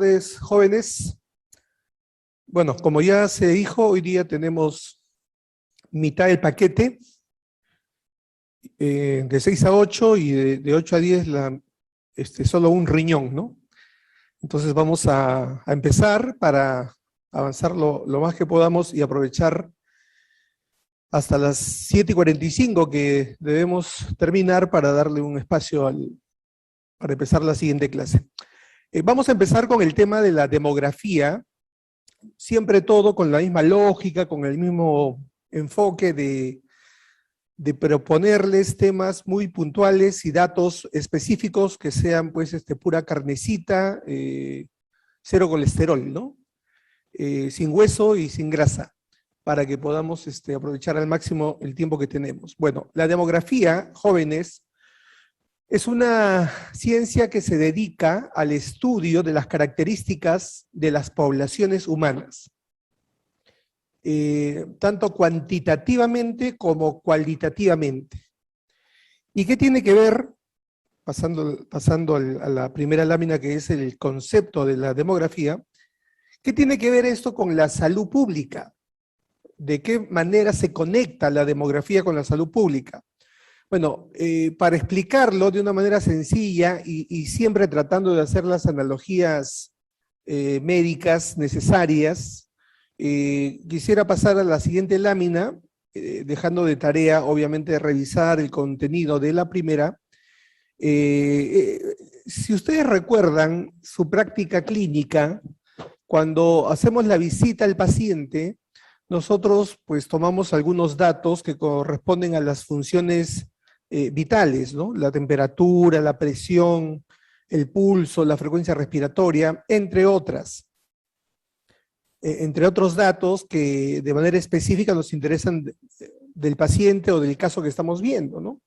Tardes, jóvenes. Bueno, como ya se dijo, hoy día tenemos mitad del paquete, de 6 a 8 y de 8 a 10 solo un riñón, ¿no? Entonces vamos a empezar para avanzar lo más que podamos y aprovechar hasta las 7:45 que debemos terminar para darle un espacio para empezar la siguiente clase. Vamos a empezar con el tema de la demografía, siempre todo con la misma lógica, con el mismo enfoque de proponerles temas muy puntuales y datos específicos que sean pues pura carnecita, cero colesterol, ¿no? Sin hueso y sin grasa, para que podamos aprovechar al máximo el tiempo que tenemos. Bueno, la demografía, jóvenes, es una ciencia que se dedica al estudio de las características de las poblaciones humanas, tanto cuantitativamente como cualitativamente. ¿Y qué tiene que ver, pasando a la primera lámina que es el concepto de la demografía, qué tiene que ver esto con la salud pública? ¿De qué manera se conecta la demografía con la salud pública? Bueno, para explicarlo de una manera sencilla y siempre tratando de hacer las analogías médicas necesarias, quisiera pasar a la siguiente lámina, dejando de tarea, obviamente, revisar el contenido de la primera. Si ustedes recuerdan su práctica clínica, cuando hacemos la visita al paciente, nosotros pues tomamos algunos datos que corresponden a las funciones vitales, ¿no? La temperatura, la presión, el pulso, la frecuencia respiratoria, entre otras. Entre otros datos que de manera específica nos interesan del paciente o del caso que estamos viendo, ¿no?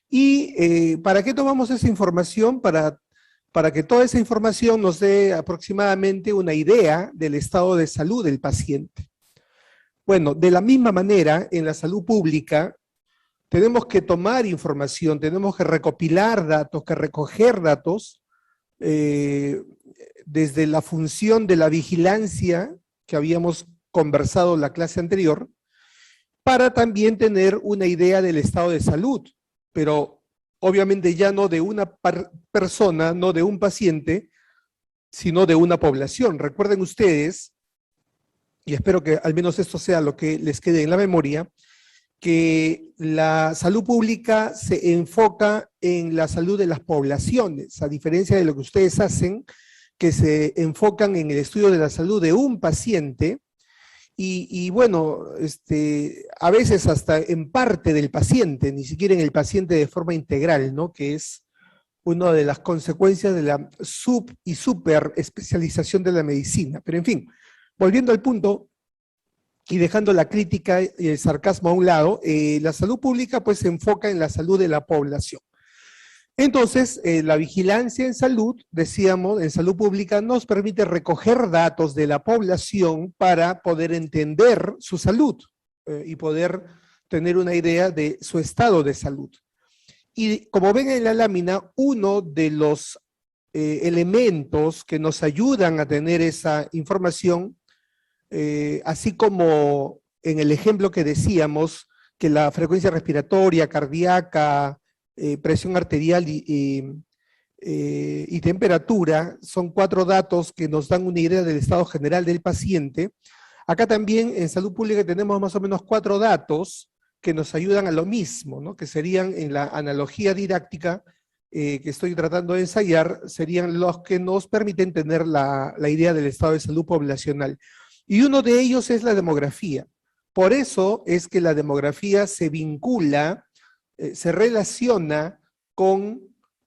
Y ¿para qué tomamos esa información? Para que toda esa información nos dé aproximadamente una idea del estado de salud del paciente. Bueno, de la misma manera, en la salud pública, tenemos que tomar información, tenemos que recopilar datos, que recoger datos, desde la función de la vigilancia que habíamos conversado en la clase anterior, para también tener una idea del estado de salud, pero obviamente ya no de una persona, no de un paciente, sino de una población. Recuerden ustedes, y espero que al menos esto sea lo que les quede en la memoria, que la salud pública se enfoca en la salud de las poblaciones, a diferencia de lo que ustedes hacen, que se enfocan en el estudio de la salud de un paciente, y bueno, a veces hasta en parte del paciente, ni siquiera en el paciente de forma integral, ¿no? Que es una de las consecuencias de la sub y super especialización de la medicina. Pero en fin, volviendo al punto, y dejando la crítica y el sarcasmo a un lado, la salud pública pues se enfoca en la salud de la población. Entonces, la vigilancia en salud, decíamos, en salud pública nos permite recoger datos de la población para poder entender su salud y poder tener una idea de su estado de salud. Y como ven en la lámina, uno de los elementos que nos ayudan a tener esa información, así como en el ejemplo que decíamos, que la frecuencia respiratoria, cardíaca, presión arterial y temperatura son 4 datos que nos dan una idea del estado general del paciente. Acá también en salud pública tenemos más o menos 4 datos que nos ayudan a lo mismo, ¿no? Que serían, en la analogía didáctica que estoy tratando de ensayar, serían los que nos permiten tener la idea del estado de salud poblacional. Y uno de ellos es la demografía. Por eso es que la demografía se vincula, se relaciona con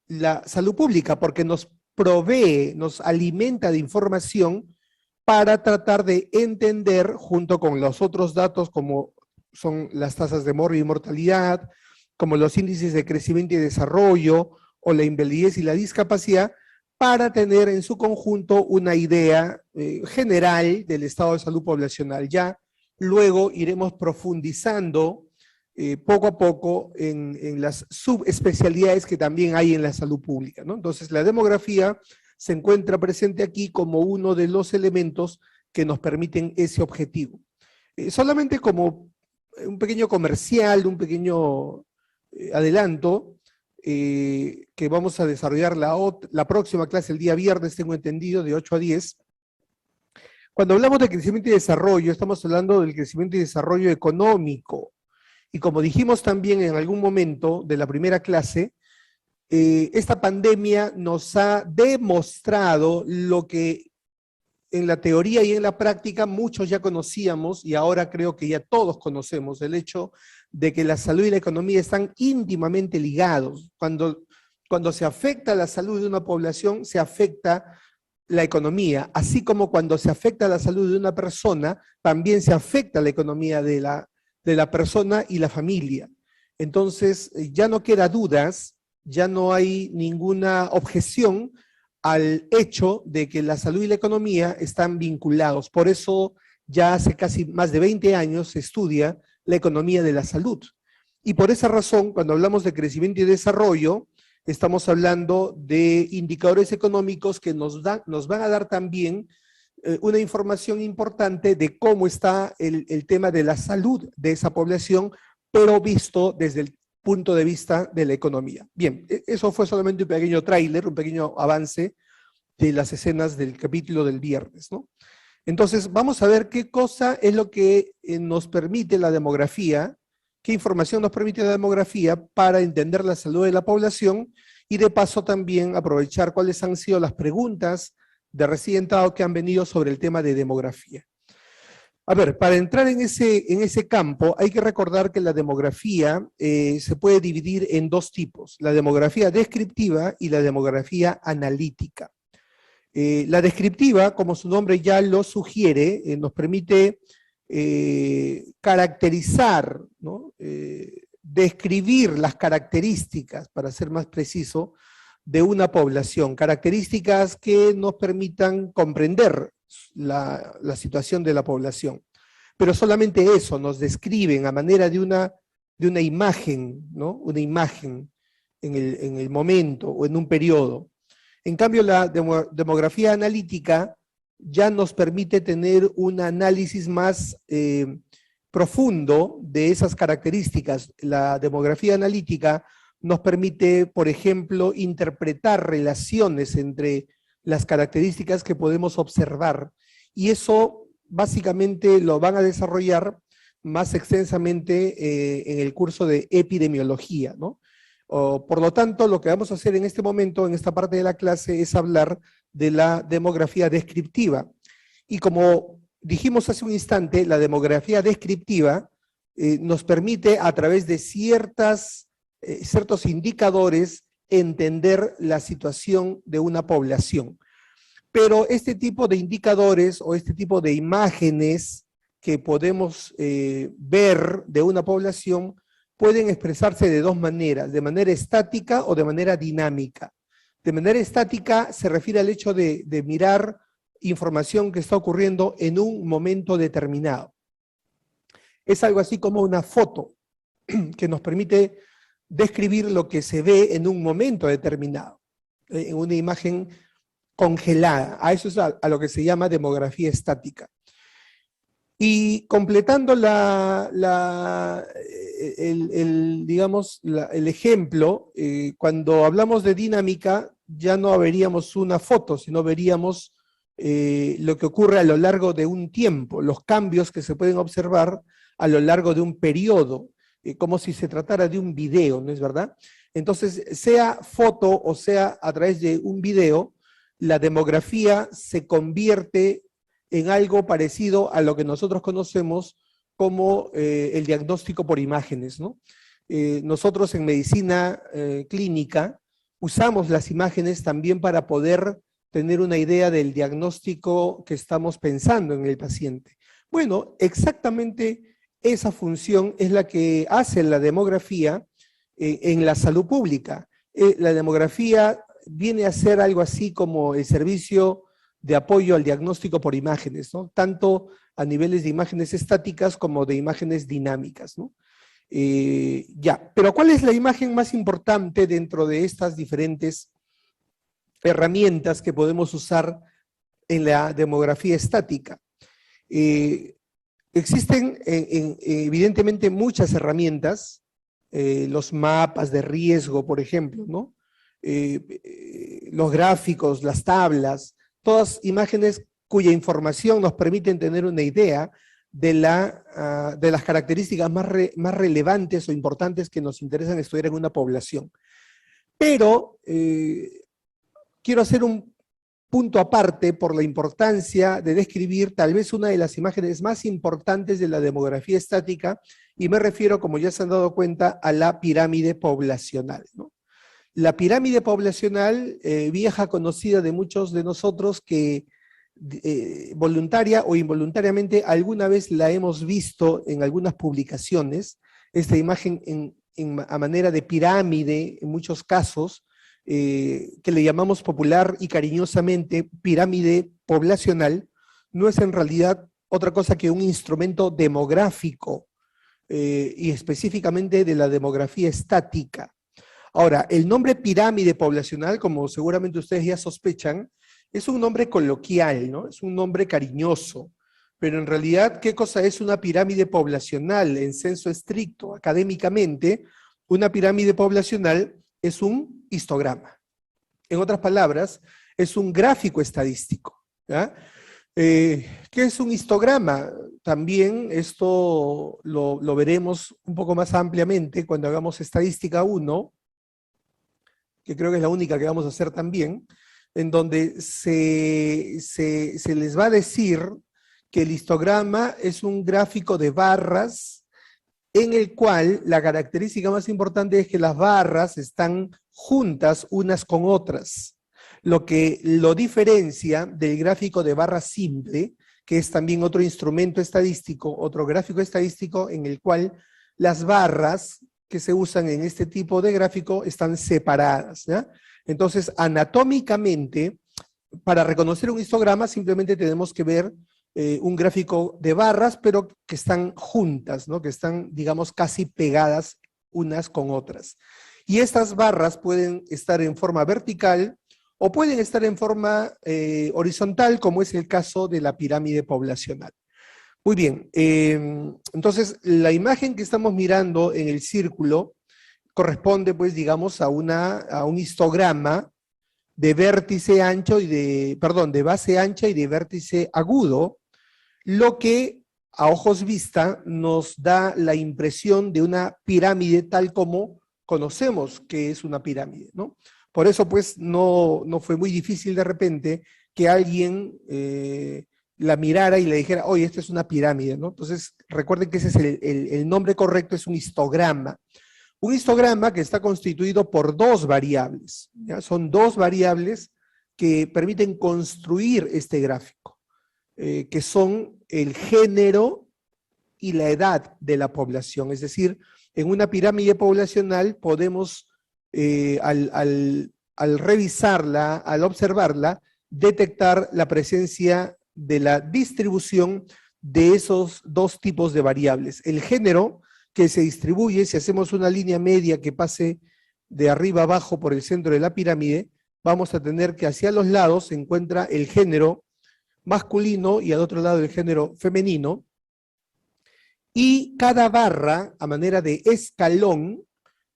la salud pública, porque nos provee, nos alimenta de información para tratar de entender, junto con los otros datos como son las tasas de morbi y mortalidad, como los índices de crecimiento y desarrollo, o la invalidez y la discapacidad, para tener en su conjunto una idea general del estado de salud poblacional. Ya luego iremos profundizando poco a poco en las subespecialidades que también hay en la salud pública, ¿no? Entonces, la demografía se encuentra presente aquí como uno de los elementos que nos permiten ese objetivo. Solamente como un pequeño comercial, un pequeño adelanto, que vamos a desarrollar la próxima clase el día viernes, tengo entendido, de 8 a 10. Cuando hablamos de crecimiento y desarrollo, estamos hablando del crecimiento y desarrollo económico. Y como dijimos también en algún momento de la primera clase, esta pandemia nos ha demostrado lo que en la teoría y en la práctica muchos ya conocíamos, y ahora creo que ya todos conocemos, el hecho de que la salud y la economía están íntimamente ligados. Cuando se afecta la salud de una población, se afecta la economía, así como cuando se afecta la salud de una persona, también se afecta la economía de la persona y la familia. Entonces, ya no queda dudas, ya no hay ninguna objeción al hecho de que la salud y la economía están vinculados. Por eso ya hace casi más de 20 años se estudia la economía de la salud. Y por esa razón, cuando hablamos de crecimiento y desarrollo, estamos hablando de indicadores económicos que nos van a dar también una información importante de cómo está el tema de la salud de esa población, pero visto desde el punto de vista de la economía. Bien, eso fue solamente un pequeño tráiler, un pequeño avance de las escenas del capítulo del viernes, ¿no? Entonces, vamos a ver qué cosa es lo que nos permite la demografía, qué información nos permite la demografía para entender la salud de la población y de paso también aprovechar cuáles han sido las preguntas de residentado que han venido sobre el tema de demografía. A ver, para entrar en ese campo hay que recordar que la demografía se puede dividir en dos tipos, la demografía descriptiva y la demografía analítica. La descriptiva, como su nombre ya lo sugiere, nos permite caracterizar, ¿no? Describir las características, para ser más preciso, de una población, características que nos permitan comprender la situación de la población. Pero solamente eso nos describen a manera de una imagen, ¿no? Una imagen en el momento o en un periodo. En cambio, la demografía analítica ya nos permite tener un análisis más profundo de esas características. La demografía analítica nos permite, por ejemplo, interpretar relaciones entre las características que podemos observar, y eso básicamente lo van a desarrollar más extensamente en el curso de epidemiología, ¿no? Por lo tanto, lo que vamos a hacer en este momento, en esta parte de la clase, es hablar de la demografía descriptiva. Y como dijimos hace un instante, la demografía descriptiva nos permite, a través de ciertos indicadores, entender la situación de una población. Pero este tipo de indicadores o este tipo de imágenes que podemos ver de una población pueden expresarse de dos maneras, de manera estática o de manera dinámica. De manera estática se refiere al hecho de mirar información que está ocurriendo en un momento determinado. Es algo así como una foto que nos permite describir lo que se ve en un momento determinado, en una imagen congelada. A eso es a lo que se llama demografía estática. Y completando el ejemplo, cuando hablamos de dinámica, ya no veríamos una foto, sino veríamos lo que ocurre a lo largo de un tiempo, los cambios que se pueden observar a lo largo de un periodo, como si se tratara de un video, ¿no es verdad? Entonces, sea foto o sea a través de un video, la demografía se convierte en algo parecido a lo que nosotros conocemos como el diagnóstico por imágenes, ¿no? Nosotros en medicina clínica usamos las imágenes también para poder tener una idea del diagnóstico que estamos pensando en el paciente. Bueno, exactamente esa función es la que hace la demografía en la salud pública. La demografía viene a ser algo así como el servicio de apoyo al diagnóstico por imágenes, ¿no? Tanto a niveles de imágenes estáticas como de imágenes dinámicas, ¿no? Pero ¿cuál es la imagen más importante dentro de estas diferentes herramientas que podemos usar en la demografía estática. Existen evidentemente muchas herramientas, los mapas de riesgo, por ejemplo, ¿no? Los gráficos, las tablas, todas imágenes cuya información nos permiten tener una idea de las características más relevantes o importantes que nos interesan estudiar en una población. Pero quiero hacer un punto aparte por la importancia de describir tal vez una de las imágenes más importantes de la demografía estática, y me refiero, como ya se han dado cuenta, a la pirámide poblacional, ¿no? La pirámide poblacional, vieja conocida de muchos de nosotros que voluntaria o involuntariamente alguna vez la hemos visto en algunas publicaciones, esta imagen a manera de pirámide en muchos casos, que le llamamos popular y cariñosamente pirámide poblacional, no es en realidad otra cosa que un instrumento demográfico y específicamente de la demografía estática. Ahora, el nombre pirámide poblacional, como seguramente ustedes ya sospechan, es un nombre coloquial, ¿no? Es un nombre cariñoso, pero en realidad, ¿qué cosa es una pirámide poblacional en senso estricto? Académicamente, una pirámide poblacional es un histograma. En otras palabras, es un gráfico estadístico, ¿ya? ¿Qué es un histograma? También esto lo veremos un poco más ampliamente cuando hagamos estadística 1, que creo que es la única que vamos a hacer también, en donde se les va a decir que el histograma es un gráfico de barras en el cual la característica más importante es que las barras están juntas unas con otras, lo que lo diferencia del gráfico de barra simple, que es también otro instrumento estadístico, otro gráfico estadístico en el cual las barras que se usan en este tipo de gráfico están separadas, ¿ya? Entonces, anatómicamente, para reconocer un histograma simplemente tenemos que ver un gráfico de barras, pero que están juntas, ¿no? Que están, digamos, casi pegadas unas con otras. Y estas barras pueden estar en forma vertical o pueden estar en forma horizontal, como es el caso de la pirámide poblacional. Muy bien, entonces la imagen que estamos mirando en el círculo corresponde, pues, digamos, a un histograma de vértice ancho y de base ancha y de vértice agudo, lo que a ojos vista nos da la impresión de una pirámide tal como conocemos que es una pirámide, ¿no? Por eso, pues, no fue muy difícil de repente que alguien la mirara y le dijera, oye, esta es una pirámide, ¿no? Entonces, recuerden que ese es el nombre correcto, es un histograma. Un histograma que está constituido por dos variables, ¿ya? Son dos variables que permiten construir este gráfico, que son el género y la edad de la población. Es decir, en una pirámide poblacional podemos, al revisarla, al observarla, detectar la presencia de la distribución de esos dos tipos de variables. El género, que se distribuye, si hacemos una línea media que pase de arriba abajo por el centro de la pirámide, vamos a tener que hacia los lados se encuentra el género masculino y al otro lado el género femenino, y cada barra, a manera de escalón,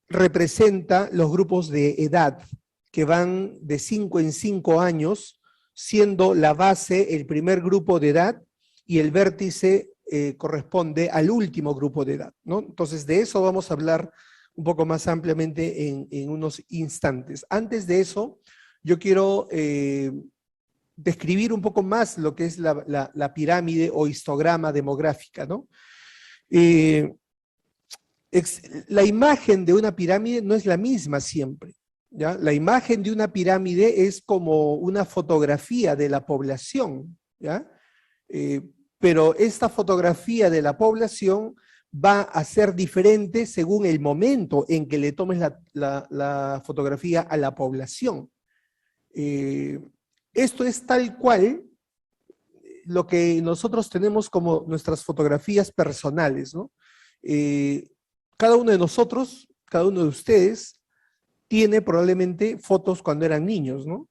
representa los grupos de edad, que van de 5 en 5 años, siendo la base el primer grupo de edad y el vértice corresponde al último grupo de edad, ¿no? Entonces, de eso vamos a hablar un poco más ampliamente en unos instantes. Antes de eso, yo quiero describir un poco más lo que es la pirámide o histograma demográfica, ¿no? La imagen de una pirámide no es la misma siempre, ¿ya? La imagen de una pirámide es como una fotografía de la población, ¿ya? Pero esta fotografía de la población va a ser diferente según el momento en que le tomes la fotografía a la población. Esto es tal cual lo que nosotros tenemos como nuestras fotografías personales, ¿no? Cada uno de nosotros, cada uno de ustedes, tiene probablemente fotos cuando eran niños, ¿no?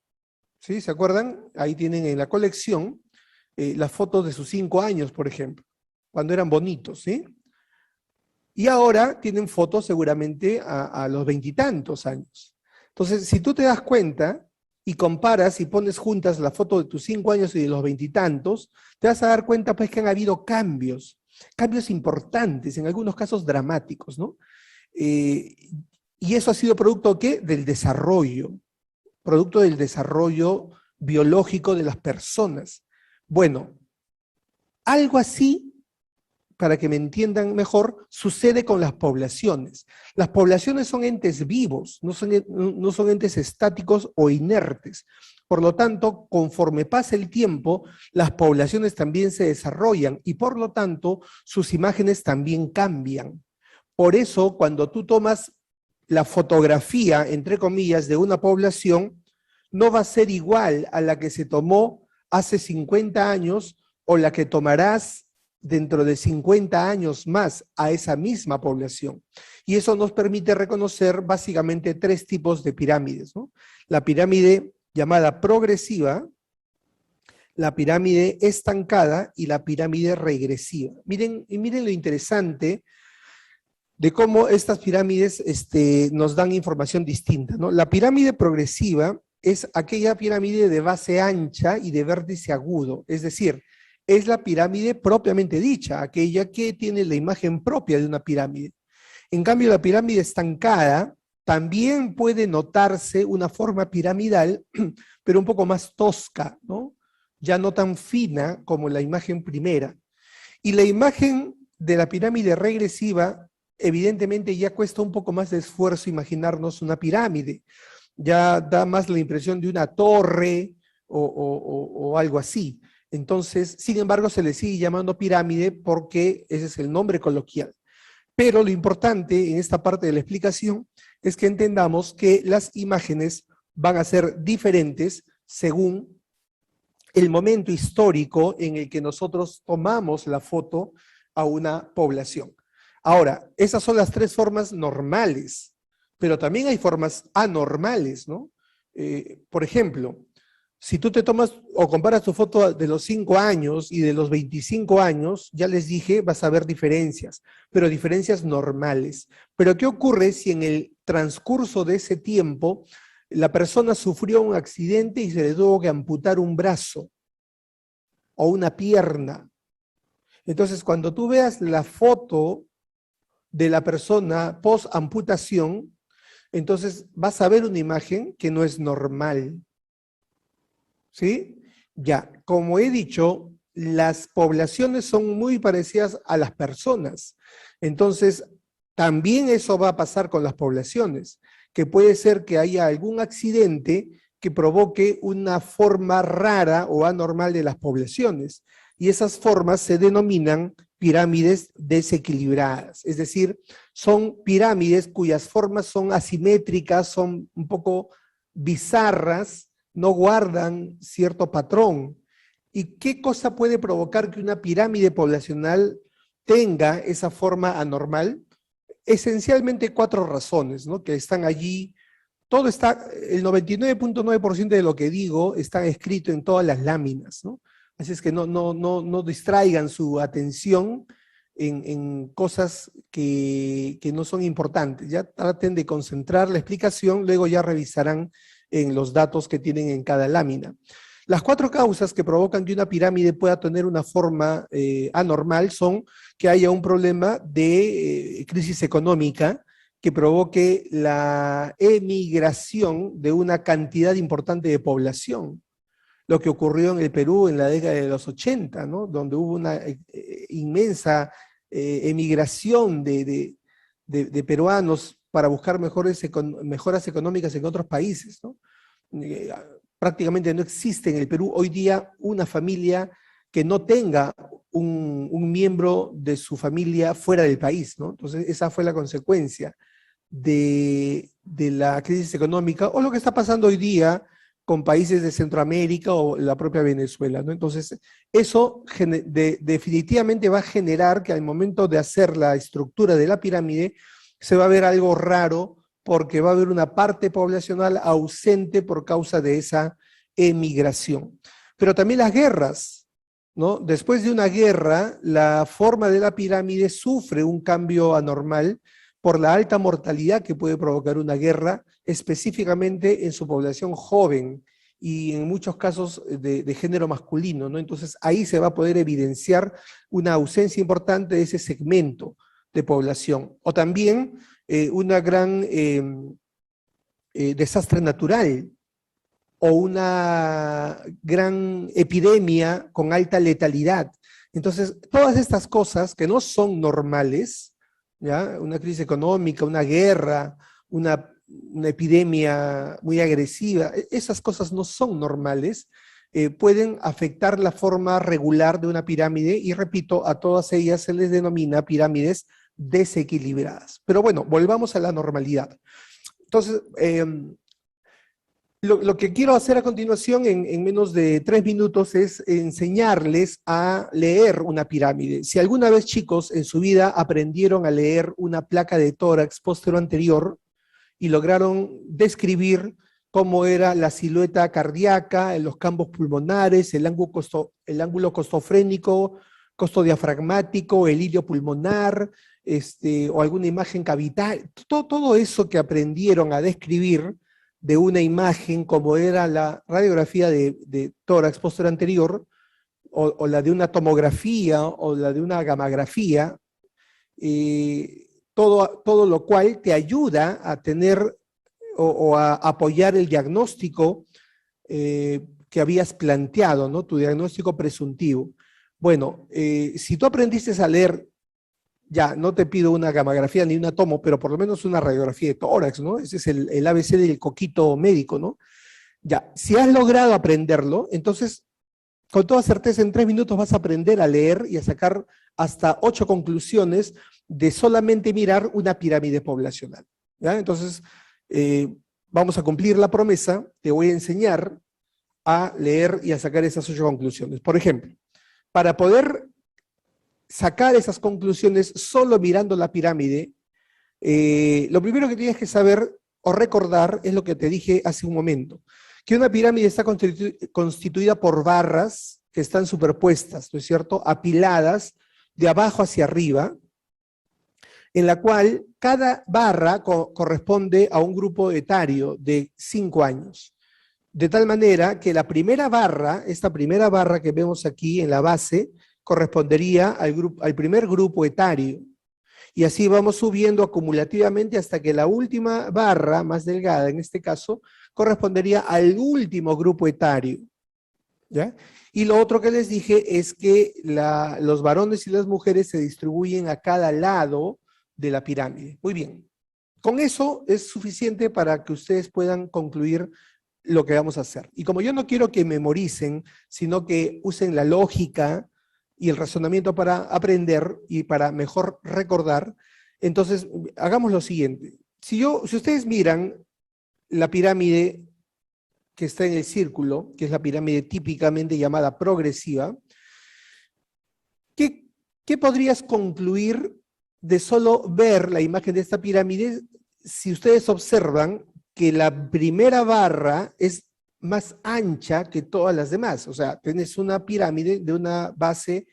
¿Sí? ¿Se acuerdan? Ahí tienen en la colección las fotos de sus 5 años, por ejemplo, cuando eran bonitos, ¿sí? Y ahora tienen fotos seguramente a los veintitantos años. Entonces, si tú te das cuenta y comparas y pones juntas la foto de tus 5 años y de los veintitantos, te vas a dar cuenta pues que han habido cambios, cambios importantes, en algunos casos dramáticos, ¿no? Eh, y eso ha sido producto ¿qué? Del desarrollo, producto del desarrollo biológico de las personas. Bueno, algo así, para que me entiendan mejor, sucede con las poblaciones. Las poblaciones son entes vivos, no son entes estáticos o inertes. Por lo tanto, conforme pasa el tiempo, las poblaciones también se desarrollan y por lo tanto sus imágenes también cambian. Por eso, cuando tú tomas la fotografía, entre comillas, de una población, no va a ser igual a la que se tomó hace 50 años o la que tomarás dentro de 50 años más a esa misma población. Y eso nos permite reconocer básicamente 3 tipos de pirámides, ¿no? La pirámide llamada progresiva, la pirámide estancada y la pirámide regresiva. Miren, y miren lo interesante de cómo estas pirámides nos dan información distinta, ¿no? La pirámide progresiva es aquella pirámide de base ancha y de vértice agudo, es decir, es la pirámide propiamente dicha, aquella que tiene la imagen propia de una pirámide. En cambio, la pirámide estancada también puede notarse una forma piramidal, pero un poco más tosca, ¿no? Ya no tan fina como la imagen primera. Y la imagen de la pirámide regresiva, evidentemente ya cuesta un poco más de esfuerzo imaginarnos una pirámide. Ya da más la impresión de una torre o algo así. Entonces, sin embargo, se le sigue llamando pirámide porque ese es el nombre coloquial. Pero lo importante en esta parte de la explicación es que entendamos que las imágenes van a ser diferentes según el momento histórico en el que nosotros tomamos la foto a una población. Ahora, esas son las 3 formas normales, pero también hay formas anormales, ¿no? Por ejemplo, si tú te tomas o comparas tu foto de los 5 años y de los 25 años, ya les dije, vas a ver diferencias, pero diferencias normales. Pero ¿qué ocurre si en el transcurso de ese tiempo la persona sufrió un accidente y se le tuvo que amputar un brazo o una pierna? Entonces, cuando tú veas la foto de la persona post amputación, entonces vas a ver una imagen que no es normal. ¿Sí? Ya, como he dicho, las poblaciones son muy parecidas a las personas. Entonces, también eso va a pasar con las poblaciones, que puede ser que haya algún accidente que provoque una forma rara o anormal de las poblaciones. Y esas formas se denominan pirámides desequilibradas, es decir, son pirámides cuyas formas son asimétricas, son un poco bizarras, no guardan cierto patrón. ¿Y qué cosa puede provocar que una pirámide poblacional tenga esa forma anormal? Esencialmente 4 razones, ¿no? Que están allí. Todo está, el 99.9% de lo que digo está escrito en todas las láminas, ¿no? Así es que no distraigan su atención en cosas que no son importantes. Ya traten de concentrar la explicación, luego ya revisarán en los datos que tienen en cada lámina. Las 4 causas que provocan que una pirámide pueda tener una forma anormal son que haya un problema de crisis económica que provoque la emigración de una cantidad importante de población. Lo que ocurrió en el Perú en la década de los 80, ¿no? Donde hubo una inmensa emigración de peruanos para buscar mejoras económicas en otros países, ¿no? Prácticamente no existe en el Perú hoy día una familia que no tenga un miembro de su familia fuera del país, ¿no? Entonces esa fue la consecuencia de la crisis económica o lo que está pasando hoy día con países de Centroamérica o la propia Venezuela, ¿no? Entonces, eso definitivamente va a generar que al momento de hacer la estructura de la pirámide se va a ver algo raro porque va a haber una parte poblacional ausente por causa de esa emigración. Pero también las guerras, ¿no? Después de una guerra, la forma de la pirámide sufre un cambio anormal por la alta mortalidad que puede provocar una guerra, específicamente en su población joven y en muchos casos de género masculino, ¿no? Entonces ahí se va a poder evidenciar una ausencia importante de ese segmento de población. O también una gran desastre natural o una gran epidemia con alta letalidad. Entonces, todas estas cosas que no son normales, ¿ya? Una crisis económica, una guerra, una epidemia muy agresiva, esas cosas no son normales, pueden afectar la forma regular de una pirámide y repito, a todas ellas se les denomina pirámides desequilibradas. Pero bueno, volvamos a la normalidad. Entonces, lo que quiero hacer a continuación en menos de 3 minutos es enseñarles a leer una pirámide. Si alguna vez, chicos, en su vida aprendieron a leer una placa de tórax póstero anterior y lograron describir cómo era la silueta cardíaca, los campos pulmonares, el ángulo costofrénico, costodiafragmático, el ilirio pulmonar, o alguna imagen cavital, todo eso que aprendieron a describir de una imagen como era la radiografía de tórax póstero anterior, o la de una tomografía, o la de una gamografía, todo lo cual te ayuda a tener o a apoyar el diagnóstico que habías planteado, ¿no? Tu diagnóstico presuntivo. Bueno, si tú aprendiste a leer, ya no te pido una gamografía ni una tomo, pero por lo menos una radiografía de tórax, ¿no? Ese es el ABC del coquito médico, ¿no? Ya, si has logrado aprenderlo, entonces con toda certeza en 3 minutos vas a aprender a leer y a sacar hasta 8 conclusiones de solamente mirar una pirámide poblacional, ¿ya? Entonces, vamos a cumplir la promesa, te voy a enseñar a leer y a sacar esas 8 conclusiones. Por ejemplo, para poder sacar esas conclusiones solo mirando la pirámide, lo primero que tienes que saber o recordar es lo que te dije hace un momento, que una pirámide está constituida por barras que están superpuestas, ¿no es cierto?, apiladas de abajo hacia arriba, en la cual cada barra corresponde a un grupo etario de 5 años. De tal manera que la primera barra, esta primera barra que vemos aquí en la base, correspondería al primer grupo etario. Y así vamos subiendo acumulativamente hasta que la última barra, más delgada en este caso, correspondería al último grupo etario, ¿ya? Y lo otro que les dije es que los varones y las mujeres se distribuyen a cada lado de la pirámide. Muy bien. Con eso es suficiente para que ustedes puedan concluir lo que vamos a hacer. Y como yo no quiero que memoricen, sino que usen la lógica y el razonamiento para aprender y para mejor recordar, entonces hagamos lo siguiente. Si ustedes miran la pirámide que está en el círculo, que es la pirámide típicamente llamada progresiva, ¿qué podrías concluir de solo ver la imagen de esta pirámide si ustedes observan que la primera barra es más ancha que todas las demás? O sea, tienes una pirámide de una base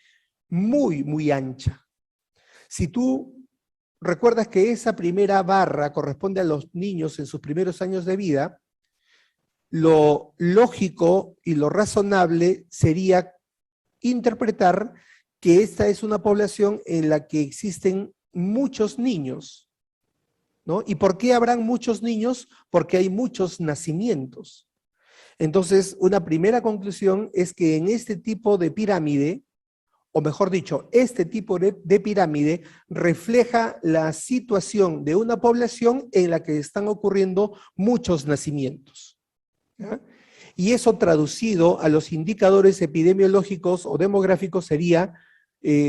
muy, muy ancha. Si tú recuerdas que esa primera barra corresponde a los niños en sus primeros años de vida, lo lógico y lo razonable sería interpretar que esta es una población en la que existen muchos niños, ¿no? ¿Y por qué habrán muchos niños? Porque hay muchos nacimientos. Entonces, una primera conclusión es que en este tipo de pirámide, o mejor dicho, este tipo de pirámide refleja la situación de una población en la que están ocurriendo muchos nacimientos, ¿ya? Y eso traducido a los indicadores epidemiológicos o demográficos sería,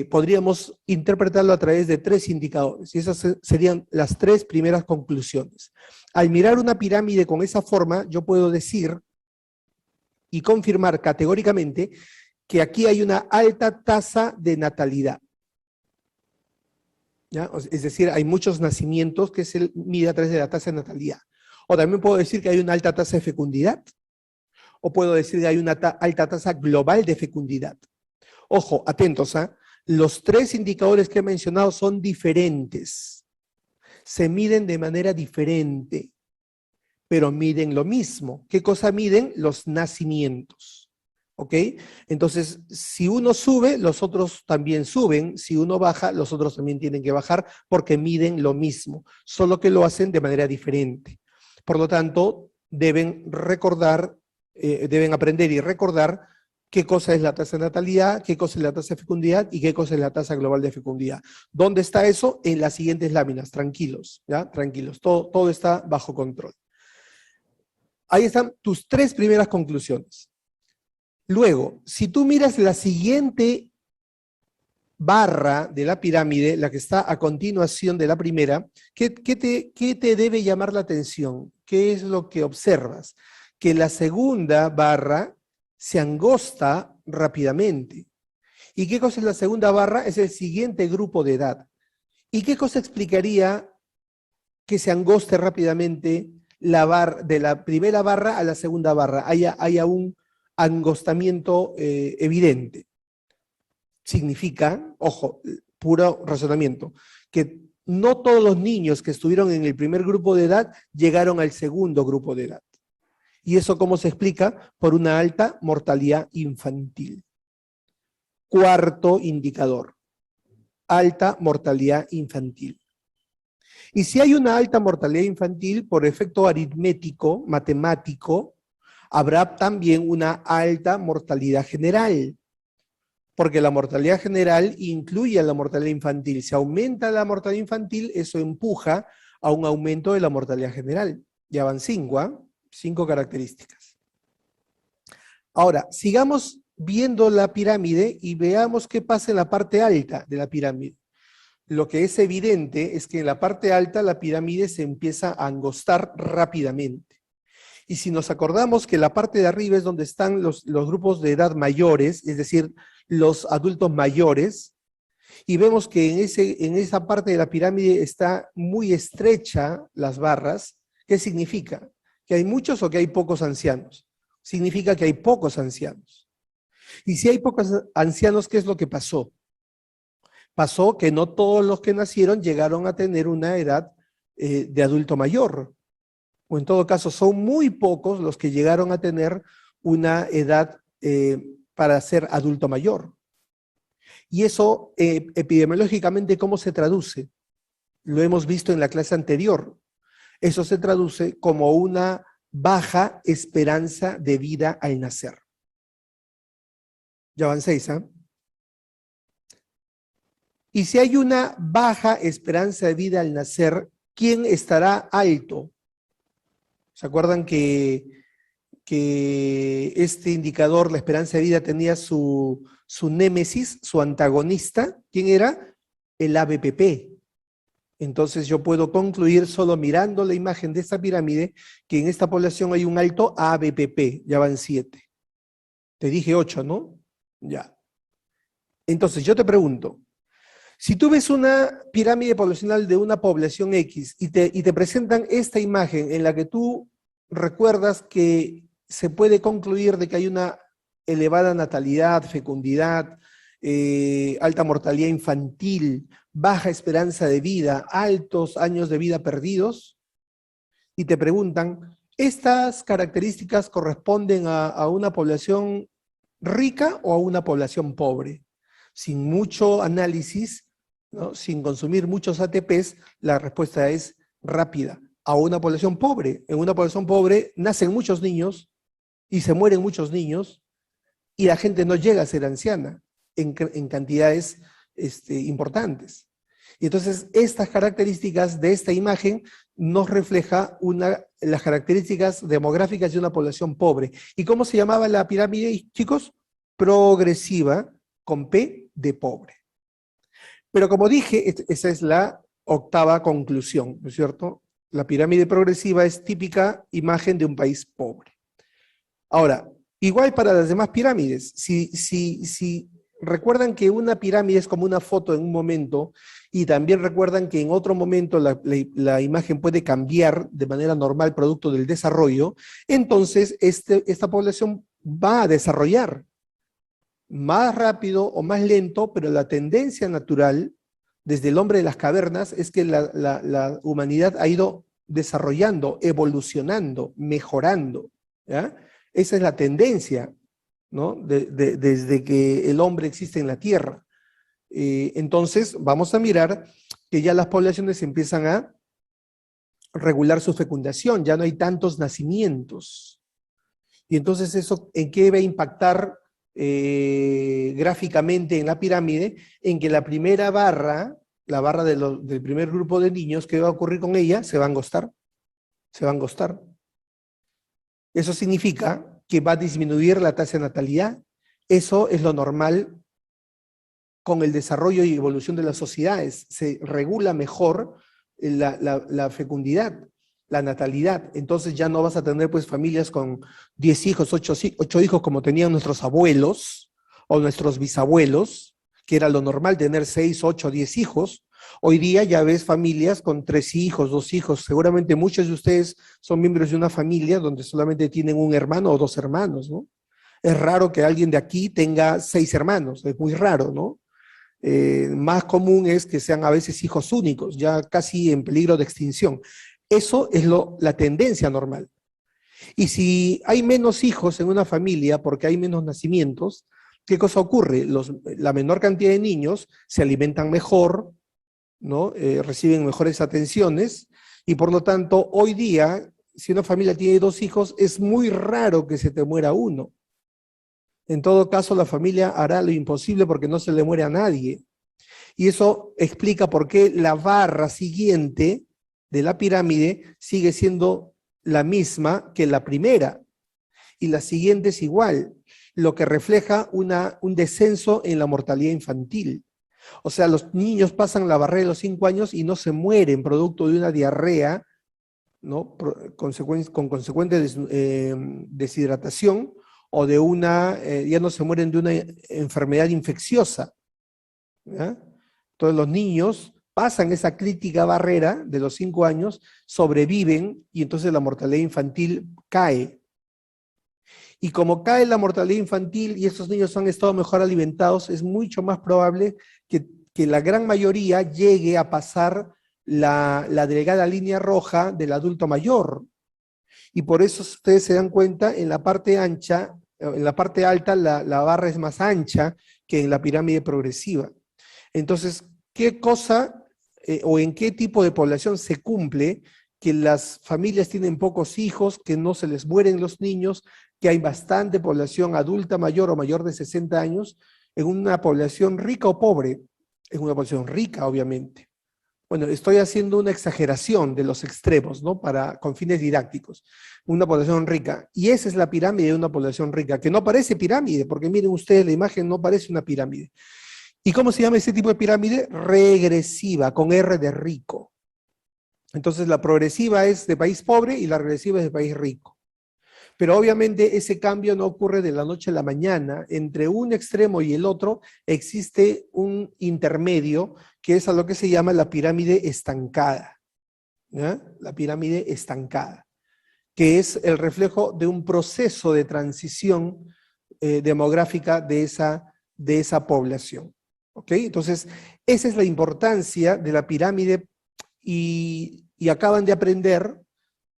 podríamos interpretarlo a través de 3 indicadores, y esas serían las 3 primeras conclusiones. Al mirar una pirámide con esa forma, yo puedo decir y confirmar categóricamente que aquí hay una alta tasa de natalidad, ¿ya? Es decir, hay muchos nacimientos que se mide a través de la tasa de natalidad. O también puedo decir que hay una alta tasa de fecundidad, o puedo decir que hay una alta tasa global de fecundidad. Ojo, atentos, ¿ah? Los tres indicadores que he mencionado son diferentes. Se miden de manera diferente, pero miden lo mismo. ¿Qué cosa miden? Los nacimientos. ¿Ok? Entonces, si uno sube, los otros también suben. Si uno baja, los otros también tienen que bajar porque miden lo mismo, solo que lo hacen de manera diferente. Por lo tanto, deben recordar, deben aprender y recordar qué cosa es la tasa de natalidad, qué cosa es la tasa de fecundidad y qué cosa es la tasa global de fecundidad. ¿Dónde está eso? En las siguientes láminas, tranquilos, ¿ya? Tranquilos, todo está bajo control. Ahí están tus tres primeras conclusiones. Luego, si tú miras la siguiente barra de la pirámide, la que está a continuación de la primera, ¿qué te debe llamar la atención? ¿Qué es lo que observas? Que la segunda barra se angosta rápidamente. ¿Y qué cosa es la segunda barra? Es el siguiente grupo de edad. ¿Y qué cosa explicaría que se angoste rápidamente de la primera barra a la segunda barra? Haya un angostamiento evidente. Significa, ojo, puro razonamiento, que no todos los niños que estuvieron en el primer grupo de edad llegaron al segundo grupo de edad. ¿Y eso cómo se explica? Por una alta mortalidad infantil. Cuarto indicador, alta mortalidad infantil. Y si hay una alta mortalidad infantil, por efecto aritmético, matemático, habrá también una alta mortalidad general, porque la mortalidad general incluye a la mortalidad infantil. Si aumenta la mortalidad infantil, eso empuja a un aumento de la mortalidad general. Ya van 5, ¿eh? 5 características. Ahora, sigamos viendo la pirámide y veamos qué pasa en la parte alta de la pirámide. Lo que es evidente es que en la parte alta la pirámide se empieza a angostar rápidamente. Y si nos acordamos que la parte de arriba es donde están los grupos de edad mayores, es decir, los adultos mayores, y vemos que en esa parte de la pirámide está muy estrecha las barras, ¿qué significa? ¿Que hay muchos o que hay pocos ancianos? Significa que hay pocos ancianos. Y si hay pocos ancianos, ¿qué es lo que pasó? Pasó que no todos los que nacieron llegaron a tener una edad de adulto mayor, o en todo caso son muy pocos los que llegaron a tener una edad para ser adulto mayor. Y eso epidemiológicamente, ¿cómo se traduce? Lo hemos visto en la clase anterior. Eso se traduce como una baja esperanza de vida al nacer. Ya van 6, ¿eh? Y si hay una baja esperanza de vida al nacer, ¿quién estará alto? ¿Se acuerdan que este indicador, la esperanza de vida, tenía su némesis, su antagonista? ¿Quién era? El ABPP. Entonces yo puedo concluir solo mirando la imagen de esta pirámide que en esta población hay un alto ABPP, ya van 7. Te dije 8, ¿no? Ya. Entonces yo te pregunto, si tú ves una pirámide poblacional de una población X y te presentan esta imagen en la que tú recuerdas que se puede concluir de que hay una elevada natalidad, fecundidad, alta mortalidad infantil, baja esperanza de vida, altos años de vida perdidos, y te preguntan, ¿estas características corresponden a una población rica o a una población pobre? Sin mucho análisis, ¿no? Sin consumir muchos ATPs, la respuesta es rápida. A una población pobre. En una población pobre nacen muchos niños y se mueren muchos niños y la gente no llega a ser anciana en cantidades importantes. Y entonces estas características de esta imagen nos refleja las características demográficas de una población pobre. ¿Y cómo se llamaba la pirámide, chicos? Progresiva, con P de pobre. Pero como dije, esa es la octava conclusión, ¿no es cierto? La pirámide progresiva es típica imagen de un país pobre. Ahora, igual para las demás pirámides, si recuerdan que una pirámide es como una foto en un momento, y también recuerdan que en otro momento la imagen puede cambiar de manera normal producto del desarrollo. Entonces esta población va a desarrollar más rápido o más lento, pero la tendencia natural desde el hombre de las cavernas es que la humanidad ha ido desarrollando, evolucionando, mejorando, ¿ya? Esa es la tendencia, ¿no? Desde que el hombre existe en la Tierra. Entonces, vamos a mirar que ya las poblaciones empiezan a regular su fecundación, ya no hay tantos nacimientos. Y entonces, ¿eso en qué va a impactar gráficamente en la pirámide? En que la primera barra, la barra del primer grupo de niños, ¿qué va a ocurrir con ella? Se van a angostar, se va a angostar. Eso significa que va a disminuir la tasa de natalidad. Eso es lo normal con el desarrollo y evolución de las sociedades. Se regula mejor la fecundidad, la natalidad. Entonces ya no vas a tener pues familias con 10 hijos, 8 hijos como tenían nuestros abuelos o nuestros bisabuelos, que era lo normal tener 6, 8, 10 hijos. Hoy día ya ves familias con 3 hijos, 2 hijos. Seguramente muchos de ustedes son miembros de una familia donde solamente tienen un hermano o 2 hermanos, ¿no? Es raro que alguien de aquí tenga 6 hermanos, es muy raro, ¿no? Más común es que sean a veces hijos únicos, ya casi en peligro de extinción. Eso es la tendencia normal. Y si hay menos hijos en una familia porque hay menos nacimientos, ¿qué cosa ocurre? La menor cantidad de niños se alimentan mejor, ¿no? Reciben mejores atenciones, y por lo tanto, hoy día, si una familia tiene 2 hijos, es muy raro que se te muera uno. En todo caso, la familia hará lo imposible porque no se le muere a nadie. Y eso explica por qué la barra siguiente de la pirámide sigue siendo la misma que la primera. Y la siguiente es igual, lo que refleja un descenso en la mortalidad infantil. O sea, los niños pasan la barrera de los 5 años y no se mueren producto de una diarrea, ¿no? Con consecuente deshidratación, o de ya no se mueren de una enfermedad infecciosa, ¿ya? Entonces los niños pasan esa crítica barrera de los 5 años, sobreviven, y entonces la mortalidad infantil cae. Y como cae la mortalidad infantil y estos niños han estado mejor alimentados, es mucho más probable que la gran mayoría llegue a pasar la delgada línea roja del adulto mayor. Y por eso ustedes se dan cuenta, en la parte ancha, en la parte alta, la barra es más ancha que en la pirámide progresiva. Entonces, ¿qué cosa o en qué tipo de población se cumple que las familias tienen pocos hijos, que no se les mueren los niños, que hay bastante población adulta mayor o mayor de 60 años, en una población rica o pobre? En una población rica, obviamente. Bueno, estoy haciendo una exageración de los extremos, ¿no? Con fines didácticos. Una población rica. Y esa es la pirámide de una población rica, que no parece pirámide, porque miren ustedes, la imagen no parece una pirámide. ¿Y cómo se llama ese tipo de pirámide? Regresiva, con R de rico. Entonces la progresiva es de país pobre y la regresiva es de país rico. Pero obviamente ese cambio no ocurre de la noche a la mañana. Entre un extremo y el otro existe un intermedio, que es a lo que se llama la pirámide estancada, ¿ya? La pirámide estancada, que es el reflejo de un proceso de transición demográfica de esa población. ¿Ok? Entonces, esa es la importancia de la pirámide, y acaban de aprender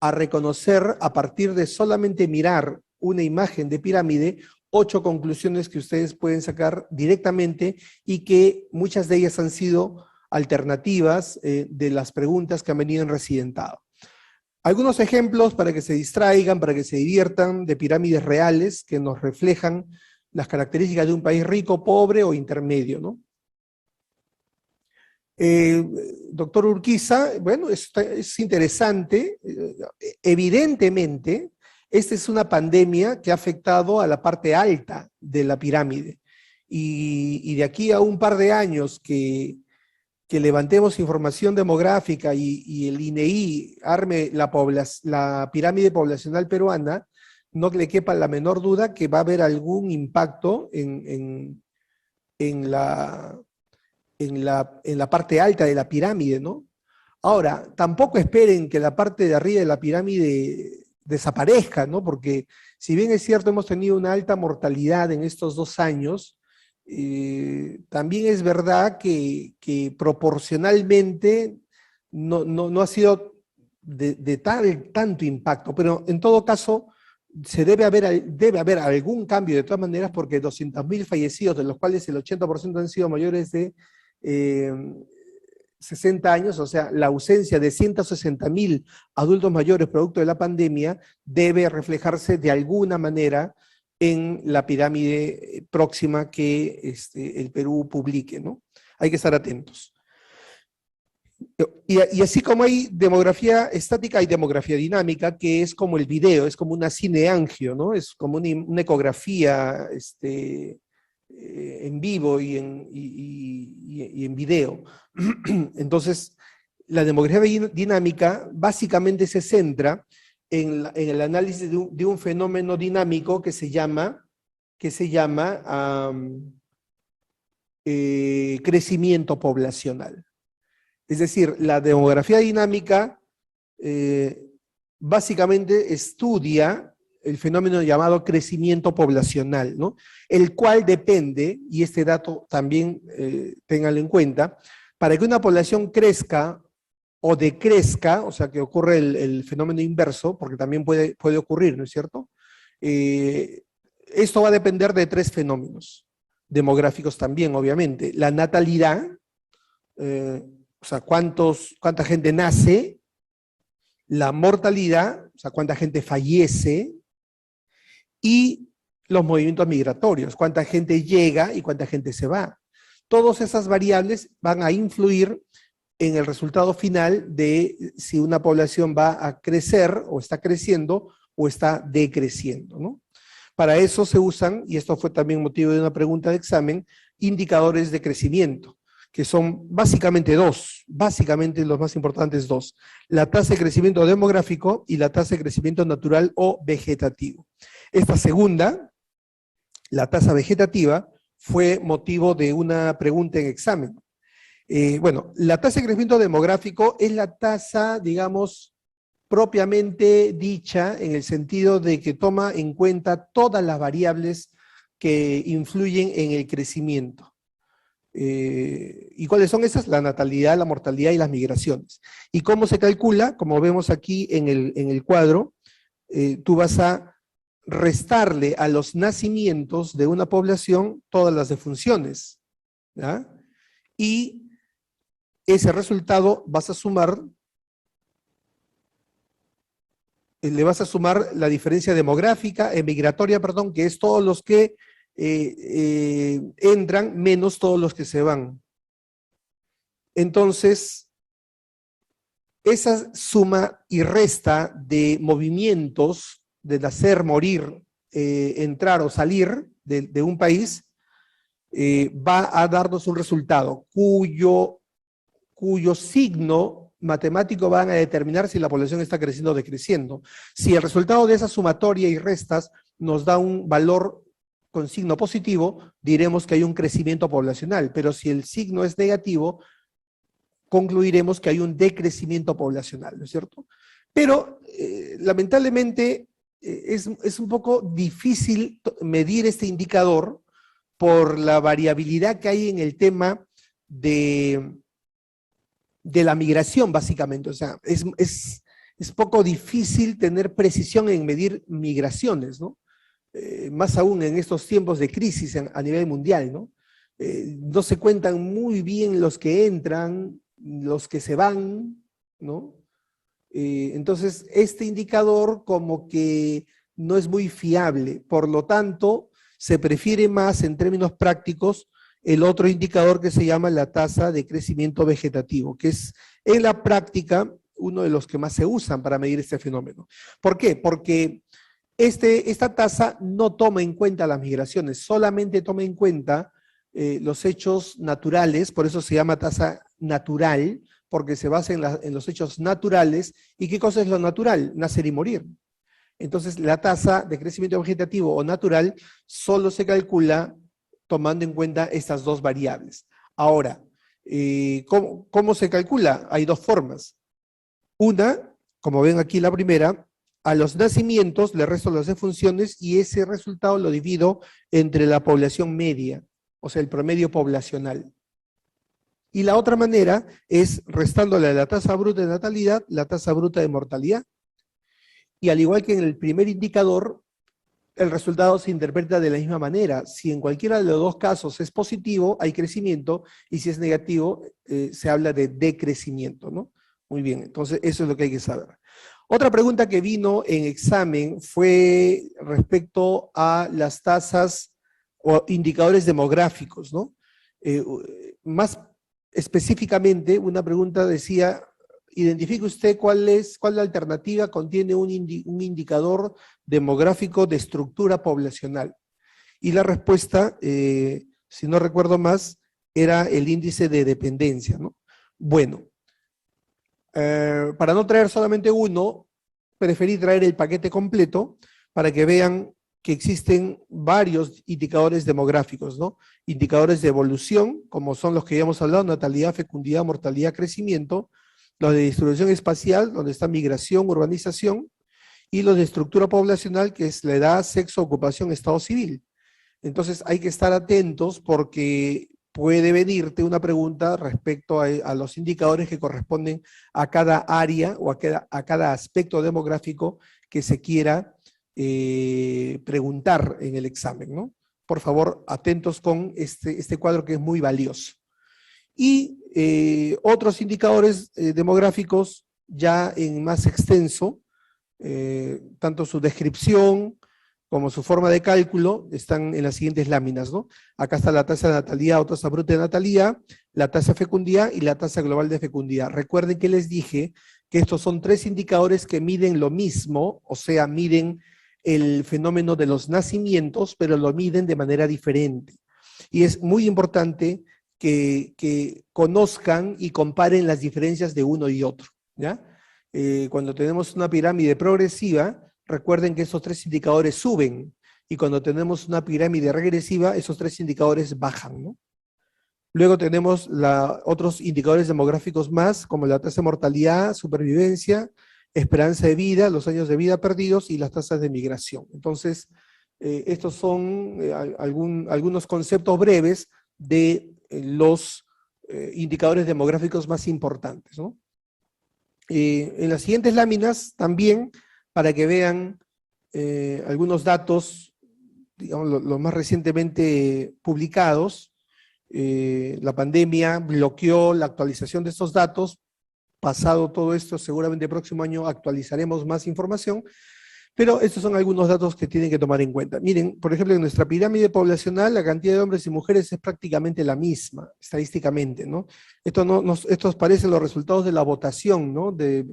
a reconocer, a partir de solamente mirar una imagen de pirámide, 8 conclusiones que ustedes pueden sacar directamente, y que muchas de ellas han sido alternativas de las preguntas que han venido en Residentado. Algunos ejemplos para que se distraigan, para que se diviertan, de pirámides reales que nos reflejan las características de un país rico, pobre o intermedio, ¿no? Doctor Urquiza, bueno, es interesante. Evidentemente, esta es una pandemia que ha afectado a la parte alta de la pirámide. Y de aquí a un par de años que levantemos información demográfica y el INEI arme la pirámide poblacional peruana, no le quepa la menor duda que va a haber algún impacto en en la parte alta de la pirámide, ¿no? Ahora, tampoco esperen que la parte de arriba de la pirámide desaparezca, ¿no? Porque si bien es cierto, hemos tenido una alta mortalidad en estos 2 años, también es verdad que proporcionalmente no ha sido de tanto impacto, pero en todo caso debe haber algún cambio de todas maneras, porque 200.000 fallecidos, de los cuales el 80% han sido mayores de 60 años, o sea, la ausencia de 160.000 adultos mayores producto de la pandemia debe reflejarse de alguna manera en la pirámide próxima que el Perú publique, ¿no? Hay que estar atentos. Y así como hay demografía estática, hay demografía dinámica, que es como el video, es como una cineangio, ¿no? Es como una ecografía en vivo y en video. Entonces, la demografía dinámica básicamente se centra en el análisis de un fenómeno dinámico que se llama crecimiento poblacional. Es decir, la demografía dinámica básicamente estudia el fenómeno llamado crecimiento poblacional, ¿no? El cual depende, y este dato también ténganlo en cuenta, para que una población crezca o decrezca, o sea, que ocurre el fenómeno inverso, porque también puede ocurrir, ¿no es cierto? Esto va a depender de 3 fenómenos demográficos también, obviamente. La natalidad, o sea, cuánta gente nace, la mortalidad, o sea, cuánta gente fallece, y los movimientos migratorios, cuánta gente llega y cuánta gente se va. Todas esas variables van a influir en el resultado final de si una población va a crecer o está creciendo o está decreciendo, ¿no? Para eso se usan, y esto fue también motivo de una pregunta de examen, indicadores de crecimiento, que son básicamente básicamente los más importantes 2, la tasa de crecimiento demográfico y la tasa de crecimiento natural o vegetativo. Esta segunda, la tasa vegetativa, fue motivo de una pregunta en examen. Bueno, la tasa de crecimiento demográfico es la tasa, digamos, propiamente dicha, en el sentido de que toma en cuenta todas las variables que influyen en el crecimiento. ¿Y cuáles son esas? La natalidad, la mortalidad y las migraciones. ¿Y cómo se calcula? Como vemos aquí en el cuadro, tú vas a restarle a los nacimientos de una población todas las defunciones, ¿ya? Y ese resultado le vas a sumar la diferencia demográfica, migratoria, perdón, que es todos los que entran menos todos los que se van. Entonces, esa suma y resta de movimientos de nacer, morir, entrar o salir de un país, va a darnos un resultado cuyo signo matemático van a determinar si la población está creciendo o decreciendo. Si el resultado de esa sumatoria y restas nos da un valor con signo positivo, diremos que hay un crecimiento poblacional, pero si el signo es negativo, concluiremos que hay un decrecimiento poblacional, ¿no es cierto? Pero lamentablemente es un poco difícil medir este indicador por la variabilidad que hay en el tema de la migración, básicamente. O sea, es poco difícil tener precisión en medir migraciones, ¿no? Más aún en estos tiempos de crisis a nivel mundial, ¿no? No se cuentan muy bien los que entran, los que se van, ¿no? Entonces, este indicador como que no es muy fiable, por lo tanto, se prefiere más en términos prácticos el otro indicador que se llama la tasa de crecimiento vegetativo, que es en la práctica uno de los que más se usan para medir este fenómeno. ¿Por qué? Porque esta tasa no toma en cuenta las migraciones, solamente toma en cuenta los hechos naturales, por eso se llama tasa natural, porque se basa en los hechos naturales. ¿Y qué cosa es lo natural? Nacer y morir. Entonces, la tasa de crecimiento vegetativo o natural solo se calcula tomando en cuenta estas dos variables. Ahora, ¿cómo se calcula? Hay dos formas. Una, como ven aquí la primera, a los nacimientos le resto las defunciones y ese resultado lo divido entre la población media, o sea, el promedio poblacional. Y la otra manera es restándole a la tasa bruta de natalidad, la tasa bruta de mortalidad. Y al igual que en el primer indicador, el resultado se interpreta de la misma manera. Si en cualquiera de los dos casos es positivo, hay crecimiento, y si es negativo, se habla de decrecimiento, ¿no? Muy bien, entonces eso es lo que hay que saber. Otra pregunta que vino en examen fue respecto a las tasas o indicadores demográficos, ¿no? Más específicamente, una pregunta decía, identifique usted cuál la alternativa contiene un indicador demográfico de estructura poblacional. Y la respuesta, si no recuerdo más, era el índice de dependencia, ¿no? Bueno, para no traer solamente uno, preferí traer el paquete completo para que vean que existen varios indicadores demográficos, ¿no? Indicadores de evolución, como son los que ya hemos hablado, natalidad, fecundidad, mortalidad, crecimiento, los de distribución espacial, donde está migración, urbanización, y los de estructura poblacional, que es la edad, sexo, ocupación, estado civil. Entonces hay que estar atentos porque puede venirte una pregunta respecto a los indicadores que corresponden a cada área o a cada aspecto demográfico que se quiera preguntar en el examen, ¿no? Por favor, atentos con este cuadro que es muy valioso. Y otros indicadores demográficos ya en más extenso, tanto su descripción como su forma de cálculo, están en las siguientes láminas, ¿no? Acá está la tasa de natalidad o tasa bruta de natalidad, la tasa de fecundidad y la tasa global de fecundidad. Recuerden que les dije que estos son tres indicadores que miden lo mismo, o sea, miden el fenómeno de los nacimientos, pero lo miden de manera diferente. Y es muy importante que conozcan y comparen las diferencias de uno y otro, ¿ya? Cuando tenemos una pirámide progresiva, recuerden que esos tres indicadores suben, y cuando tenemos una pirámide regresiva, esos tres indicadores bajan, ¿no? Luego tenemos otros indicadores demográficos más, como la tasa de mortalidad, supervivencia, esperanza de vida, los años de vida perdidos y las tasas de migración. Entonces, estos son algunos conceptos breves de los indicadores demográficos más importantes, ¿no? En las siguientes láminas también, para que vean algunos datos, digamos, los más recientemente publicados. La pandemia bloqueó la actualización de estos datos. Pasado todo esto, seguramente el próximo año actualizaremos más información, pero estos son algunos datos que tienen que tomar en cuenta. Miren, por ejemplo, en nuestra pirámide poblacional, la cantidad de hombres y mujeres es prácticamente la misma, estadísticamente, ¿no? Estos parecen los resultados de la votación, ¿no? De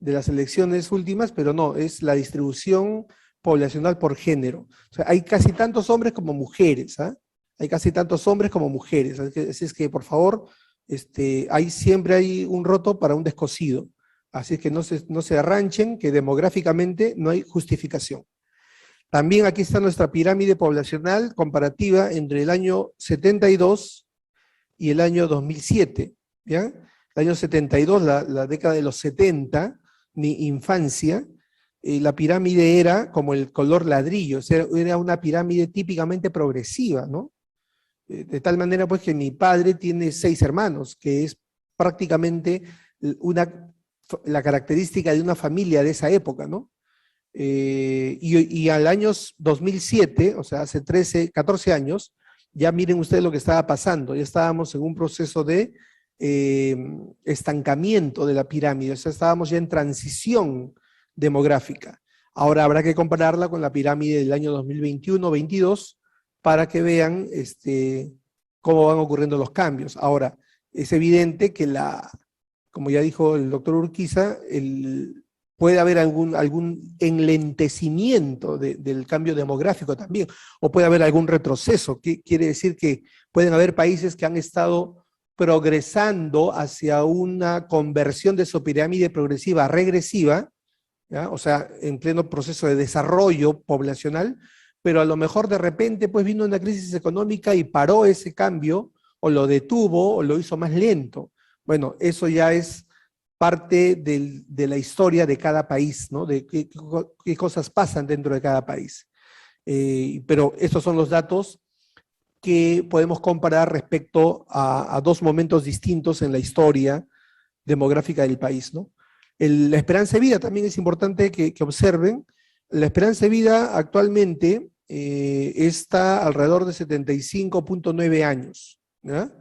las elecciones últimas, pero no, es la distribución poblacional por género. O sea, hay casi tantos hombres como mujeres, ¿ah? Hay casi tantos hombres como mujeres. Así es que, por favor, siempre hay un roto para un descosido. Así es que no se arranchen, que demográficamente no hay justificación. También aquí está nuestra pirámide poblacional comparativa entre el año 72 y el año 2007, ¿ya? El año 72, la década de los 70, mi infancia, la pirámide era como el color ladrillo, o sea, era una pirámide típicamente progresiva, ¿no? De tal manera pues que mi padre tiene 6 hermanos, que es prácticamente la característica de una familia de esa época, ¿no? Y al año 2007, o sea, hace 14 años, ya miren ustedes lo que estaba pasando, ya estábamos en un proceso de estancamiento de la pirámide, o sea, estábamos ya en transición demográfica. Ahora habrá que compararla con la pirámide del año 2021-22 para que vean cómo van ocurriendo los cambios. Ahora, es evidente que como ya dijo el doctor Urquiza, puede haber algún enlentecimiento del cambio demográfico también, o puede haber algún retroceso, que quiere decir que pueden haber países que han estado progresando hacia una conversión de su pirámide progresiva a regresiva, ¿ya? O sea, en pleno proceso de desarrollo poblacional, pero a lo mejor de repente pues vino una crisis económica y paró ese cambio, o lo detuvo, o lo hizo más lento. Bueno, eso ya es parte de la historia de cada país, ¿no? De qué cosas pasan dentro de cada país. Pero estos son los datos que podemos comparar respecto a dos momentos distintos en la historia demográfica del país, ¿no? La esperanza de vida también es importante que observen. La esperanza de vida actualmente está alrededor de 75.9 años, ¿ya?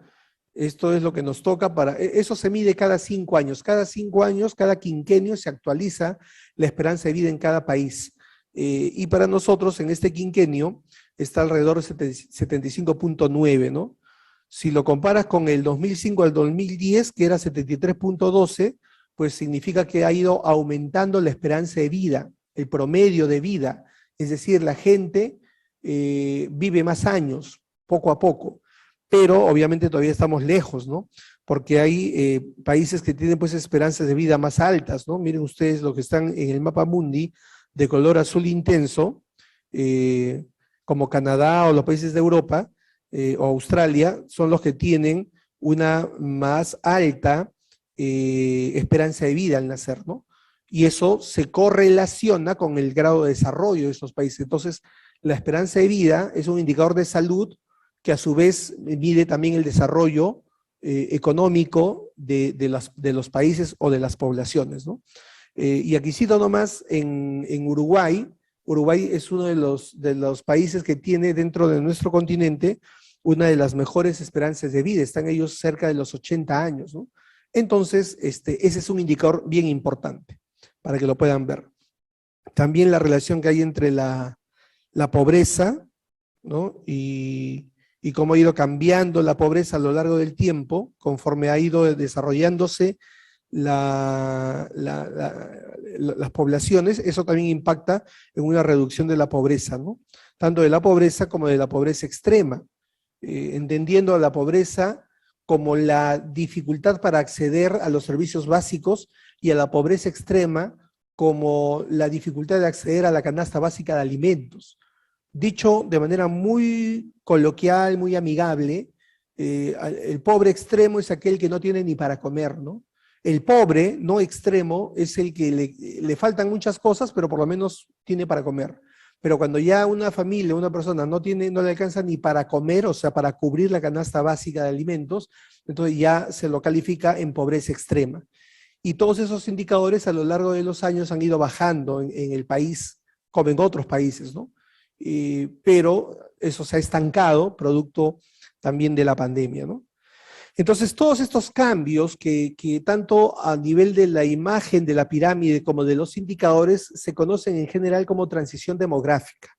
Esto es lo que nos toca eso se mide cada 5 años. Cada 5 años, cada quinquenio se actualiza la esperanza de vida en cada país. Y para nosotros en este quinquenio está alrededor de 75.9, ¿no? Si lo comparas con el 2005 al 2010, que era 73.12, pues significa que ha ido aumentando la esperanza de vida, el promedio de vida. Es decir, la gente vive más años, poco a poco. Pero obviamente todavía estamos lejos, ¿no? Porque hay países que tienen pues esperanzas de vida más altas, ¿no? Miren ustedes lo que están en el mapa mundi de color azul intenso, como Canadá o los países de Europa o Australia, son los que tienen una más alta esperanza de vida al nacer, ¿no? Y eso se correlaciona con el grado de desarrollo de esos países. Entonces, la esperanza de vida es un indicador de salud que a su vez mide también el desarrollo económico de los países o de las poblaciones, ¿no? Y aquí cito nomás en Uruguay. Uruguay es uno de los países que tiene dentro de nuestro continente una de las mejores esperanzas de vida. Están ellos cerca de los 80 años, ¿no? Entonces, ese es un indicador bien importante para que lo puedan ver. También la relación que hay entre la pobreza, ¿no? Y cómo ha ido cambiando la pobreza a lo largo del tiempo, conforme ha ido desarrollándose las poblaciones. Eso también impacta en una reducción de la pobreza, ¿no? Tanto de la pobreza como de la pobreza extrema, entendiendo a la pobreza como la dificultad para acceder a los servicios básicos y a la pobreza extrema como la dificultad de acceder a la canasta básica de alimentos. Dicho de manera muy coloquial, muy amigable, el pobre extremo es aquel que no tiene ni para comer, ¿no? El pobre no extremo es el que le faltan muchas cosas, pero por lo menos tiene para comer. Pero cuando ya una familia, una persona no le alcanza ni para comer, o sea, para cubrir la canasta básica de alimentos, entonces ya se lo califica en pobreza extrema. Y todos esos indicadores a lo largo de los años han ido bajando en el país, como en otros países, ¿no? Pero eso se ha estancado, producto también de la pandemia, ¿no? Entonces, todos estos cambios que tanto a nivel de la imagen de la pirámide como de los indicadores se conocen en general como transición demográfica,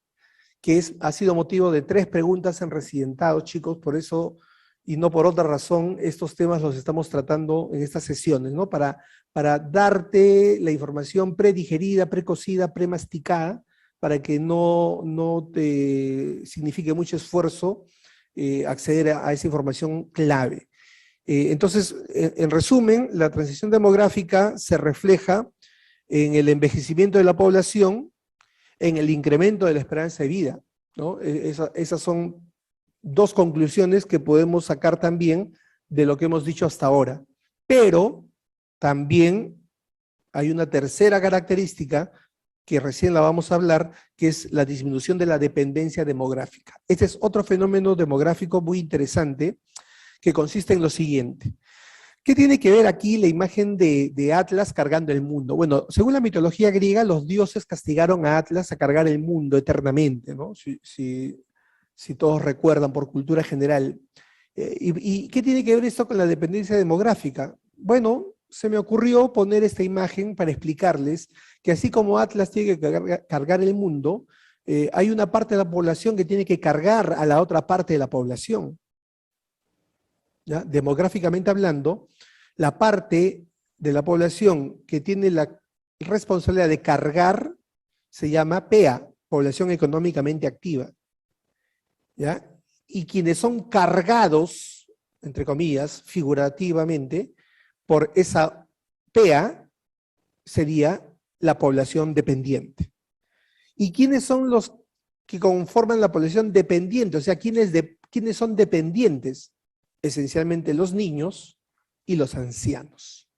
que ha sido motivo de 3 preguntas en Residentado, chicos. Por eso y no por otra razón, estos temas los estamos tratando en estas sesiones, ¿no? Para darte la información predigerida, precocida, premasticada, para que no te signifique mucho esfuerzo acceder a esa información clave. Entonces, en resumen, la transición demográfica se refleja en el envejecimiento de la población, en el incremento de la esperanza de vida, ¿no? Esas son 2 conclusiones que podemos sacar también de lo que hemos dicho hasta ahora. Pero también hay una tercera característica que recién la vamos a hablar, que es la disminución de la dependencia demográfica. Este es otro fenómeno demográfico muy interesante, que consiste en lo siguiente. ¿Qué tiene que ver aquí la imagen de Atlas cargando el mundo? Bueno, según la mitología griega, los dioses castigaron a Atlas a cargar el mundo eternamente, ¿no? Si todos recuerdan por cultura general. ¿Y qué tiene que ver esto con la dependencia demográfica? Bueno, se me ocurrió poner esta imagen para explicarles que así como Atlas tiene que cargar el mundo, hay una parte de la población que tiene que cargar a la otra parte de la población. ¿Ya? Demográficamente hablando, la parte de la población que tiene la responsabilidad de cargar se llama PEA, población económicamente activa. ¿Ya? Y quienes son cargados, entre comillas, figurativamente, por esa PEA sería la población dependiente. ¿Y quiénes son los que conforman la población dependiente, o sea, ¿quiénes son dependientes? Esencialmente los niños y los ancianos.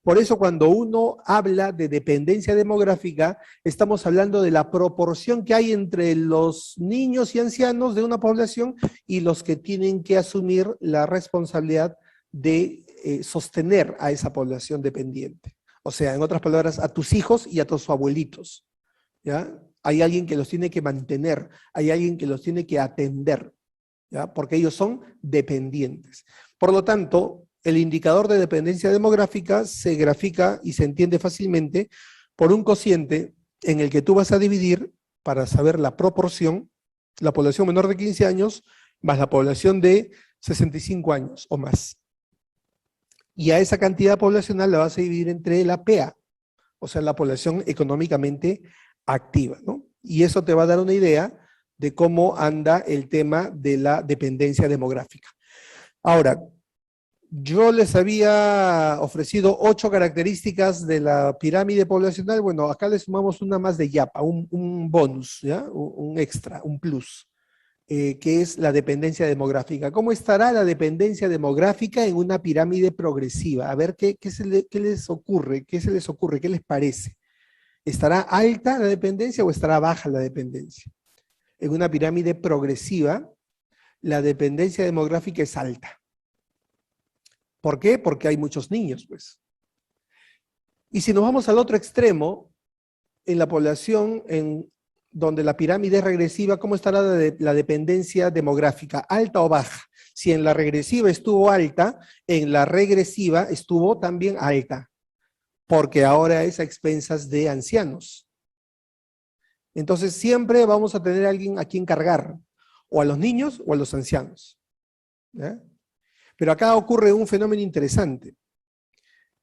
Por eso cuando uno habla de dependencia demográfica, estamos hablando de la proporción que hay entre los niños y ancianos de una población y los que tienen que asumir la responsabilidad de sostener a esa población dependiente. O sea, en otras palabras, a tus hijos y a tus abuelitos. ¿Ya? Hay alguien que los tiene que mantener, hay alguien que los tiene que atender, ¿ya? Porque ellos son dependientes. Por lo tanto, el indicador de dependencia demográfica se grafica y se entiende fácilmente por un cociente en el que tú vas a dividir para saber la proporción, la población menor de 15 años más la población de 65 años o más. Y a esa cantidad poblacional la vas a dividir entre la PEA, o sea, la población económicamente activa, ¿no? Y eso te va a dar una idea de cómo anda el tema de la dependencia demográfica. Ahora, yo les había ofrecido 8 características de la pirámide poblacional. Bueno, acá le sumamos una más de yapa, un bonus, ¿ya? Un extra, un plus, que es la dependencia demográfica. ¿Cómo estará la dependencia demográfica en una pirámide progresiva? A ver qué les ocurre, qué se les ocurre, qué les parece. ¿Estará alta la dependencia o estará baja la dependencia? En una pirámide progresiva, la dependencia demográfica es alta. ¿Por qué? Porque hay muchos niños, pues. Y si nos vamos al otro extremo, en la población en donde la pirámide es regresiva, ¿cómo estará la dependencia demográfica? ¿Alta o baja? Si en la regresiva estuvo alta, en la regresiva estuvo también alta, porque ahora es a expensas de ancianos. Entonces siempre vamos a tener a alguien a quien cargar, o a los niños o a los ancianos. ¿Ya? Pero acá ocurre un fenómeno interesante.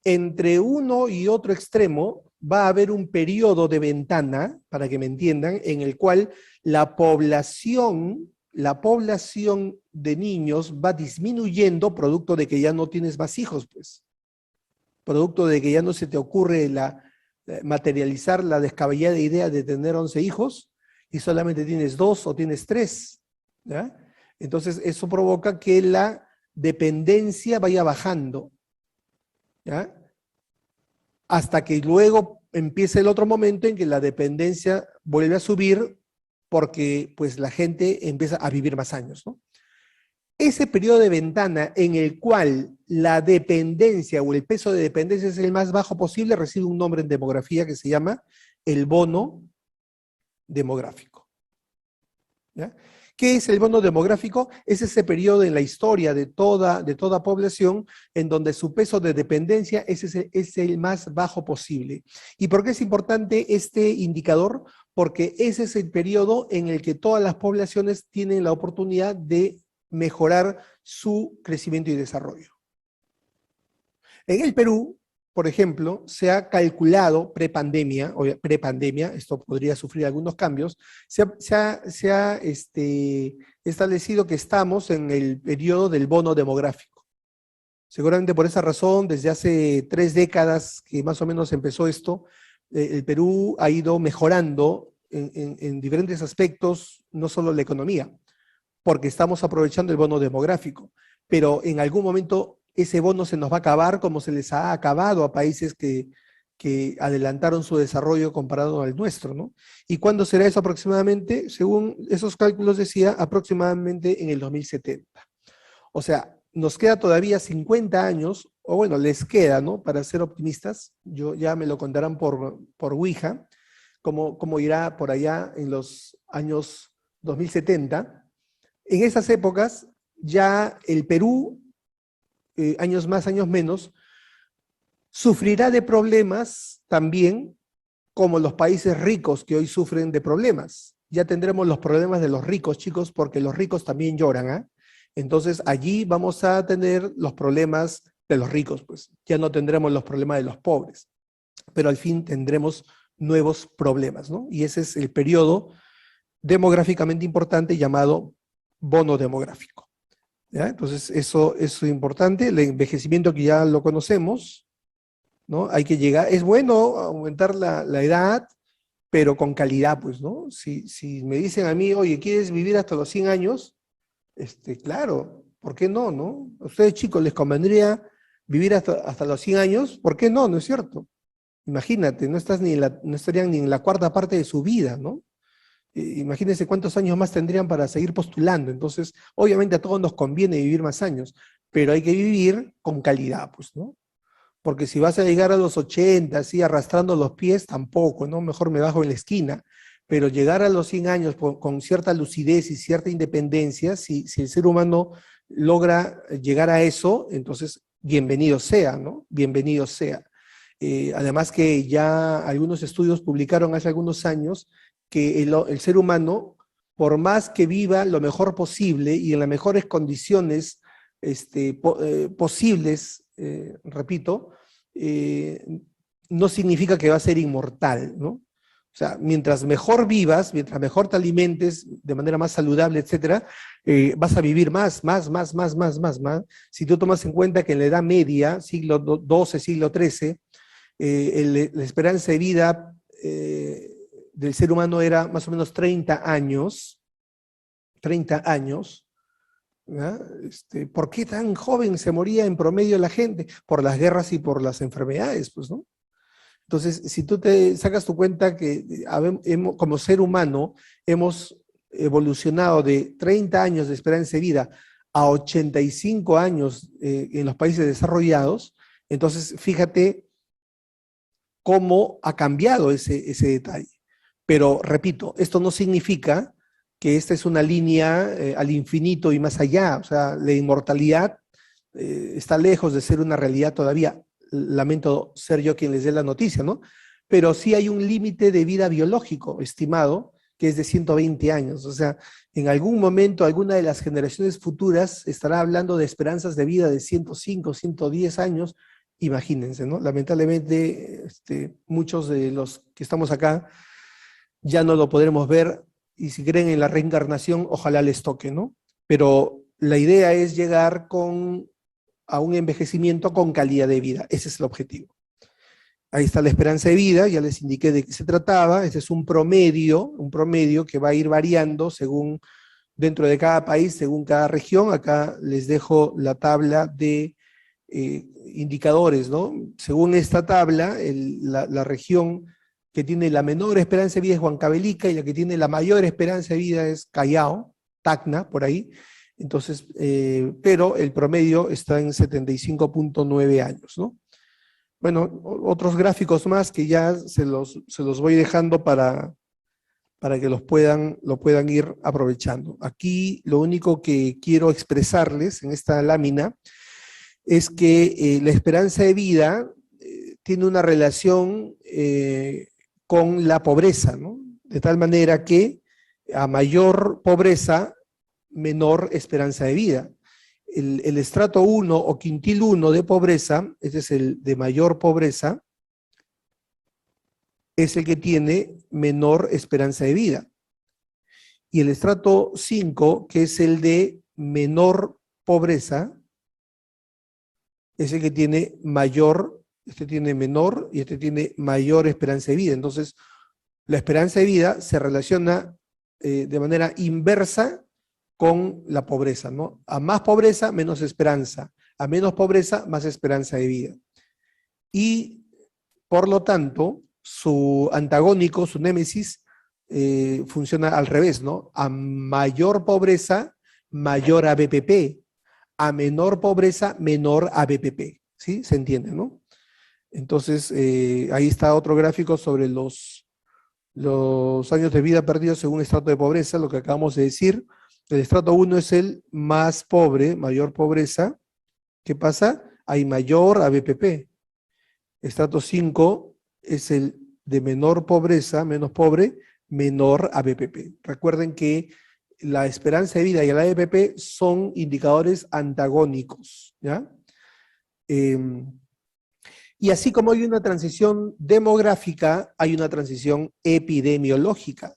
Entre uno y otro extremo va a haber un periodo de ventana, para que me entiendan, en el cual la población de niños va disminuyendo producto de que ya no tienes más hijos, pues. Producto de que ya no se te ocurre materializar la descabellada idea de tener 11 hijos y solamente tienes 2 o tienes 3. ¿Ya? Entonces eso provoca que la dependencia vaya bajando, ¿ya? Hasta que luego empiece el otro momento en que la dependencia vuelve a subir porque pues la gente empieza a vivir más años, ¿no? Ese periodo de ventana en el cual la dependencia o el peso de dependencia es el más bajo posible recibe un nombre en demografía que se llama el bono demográfico. ¿Ya? ¿Qué es el bono demográfico? Es ese periodo en la historia de toda población en donde su peso de dependencia es el más bajo posible. ¿Y por qué es importante este indicador? Porque ese es el periodo en el que todas las poblaciones tienen la oportunidad de mejorar su crecimiento y desarrollo. En el Perú, por ejemplo, se ha calculado prepandemia, esto podría sufrir algunos cambios, se ha establecido que estamos en el periodo del bono demográfico. Seguramente por esa razón, desde hace 3 décadas que más o menos empezó esto, el Perú ha ido mejorando en diferentes aspectos, no solo la economía, porque estamos aprovechando el bono demográfico, pero en algún momento ese bono se nos va a acabar como se les ha acabado a países que adelantaron su desarrollo comparado al nuestro, ¿no? ¿Y cuándo será eso aproximadamente? Según esos cálculos decía, aproximadamente en el 2070. O sea, nos queda todavía 50 años, o bueno, les queda, ¿no? Para ser optimistas, ya me lo contarán por Ouija, cómo irá por allá en los años 2070. En esas épocas, ya el Perú, años más, años menos, sufrirá de problemas también como los países ricos que hoy sufren de problemas. Ya tendremos los problemas de los ricos, chicos, porque los ricos también lloran, ¿eh? Entonces allí vamos a tener los problemas de los ricos, pues ya no tendremos los problemas de los pobres, pero al fin tendremos nuevos problemas, ¿no? Y ese es el periodo demográficamente importante llamado bono demográfico. ¿Ya? Entonces, eso es importante. El envejecimiento que ya lo conocemos, ¿no? Hay que llegar, es bueno aumentar la edad, pero con calidad, pues, ¿no? Si me dicen a mí, oye, ¿quieres vivir hasta los 100 años? Claro, ¿por qué no, no? A ustedes, chicos, les convendría vivir hasta los 100 años, ¿por qué no? ¿No es cierto? Imagínate, no estarían ni en la cuarta parte de su vida, ¿no? Imagínense cuántos años más tendrían para seguir postulando. Entonces, obviamente a todos nos conviene vivir más años, pero hay que vivir con calidad, pues, ¿no? Porque si vas a llegar a los 80, así arrastrando los pies, tampoco, ¿no? Mejor me bajo en la esquina. Pero llegar a los 100 años con cierta lucidez y cierta independencia, si el ser humano logra llegar a eso, entonces bienvenido sea, ¿no? Bienvenido sea. Además que ya algunos estudios publicaron hace algunos años que el ser humano, por más que viva lo mejor posible y en las mejores condiciones posibles, repito, no significa que va a ser inmortal, ¿no? O sea, mientras mejor vivas, mientras mejor te alimentes de manera más saludable, etcétera, vas a vivir más. Si tú tomas en cuenta que en la Edad Media, siglo XII, siglo XIII, la esperanza de vida del ser humano era más o menos 30 años, 30 años. ¿Por qué tan joven se moría en promedio la gente? Por las guerras y por las enfermedades, pues, ¿no? Entonces, si tú te sacas tu cuenta que como ser humano hemos evolucionado de 30 años de esperanza de vida a 85 años en los países desarrollados, entonces fíjate cómo ha cambiado ese detalle. Pero repito, esto no significa que esta es una línea al infinito y más allá. O sea, la inmortalidad está lejos de ser una realidad todavía. Lamento ser yo quien les dé la noticia, ¿no? Pero sí hay un límite de vida biológico estimado que es de 120 años. O sea, en algún momento, alguna de las generaciones futuras estará hablando de esperanzas de vida de 105, 110 años. Imagínense, ¿no? Lamentablemente, muchos de los que estamos acá ya no lo podremos ver, y si creen en la reencarnación, ojalá les toque, ¿no? Pero la idea es llegar a un envejecimiento con calidad de vida. Ese es el objetivo. Ahí está la esperanza de vida, ya les indiqué de qué se trataba. Este es un promedio que va a ir variando según dentro de cada país, según cada región. Acá les dejo la tabla de indicadores, ¿no? Según esta tabla, la región que tiene la menor esperanza de vida es Huancavelica y la que tiene la mayor esperanza de vida es Callao, Tacna, por ahí. Entonces, pero el promedio está en 75.9 años, ¿no? Bueno, otros gráficos más que ya se los voy dejando para que lo puedan ir aprovechando. Aquí lo único que quiero expresarles en esta lámina es que la esperanza de vida tiene una relación con la pobreza, ¿no? De tal manera que a mayor pobreza, menor esperanza de vida. El estrato 1 o quintil 1 de pobreza, ese es el de mayor pobreza, es el que tiene menor esperanza de vida. Y el estrato 5, que es el de menor pobreza, es el que tiene mayor, este tiene menor y este tiene mayor esperanza de vida. Entonces, la esperanza de vida se relaciona de manera inversa con la pobreza, ¿no? A más pobreza, menos esperanza. A menos pobreza, más esperanza de vida. Y, por lo tanto, su antagónico, su némesis, funciona al revés, ¿no? A mayor pobreza, mayor ABPP. A menor pobreza, menor ABPP. ¿Sí? ¿Se entiende, no? Entonces, ahí está otro gráfico sobre los años de vida perdidos según estrato de pobreza, lo que acabamos de decir. El estrato 1 es el más pobre, mayor pobreza. ¿Qué pasa? Hay mayor ABPP. Estrato 5 es el de menor pobreza, menos pobre, menor ABPP. Recuerden que la esperanza de vida y el ABPP son indicadores antagónicos, ¿ya? Y así como hay una transición demográfica, hay una transición epidemiológica.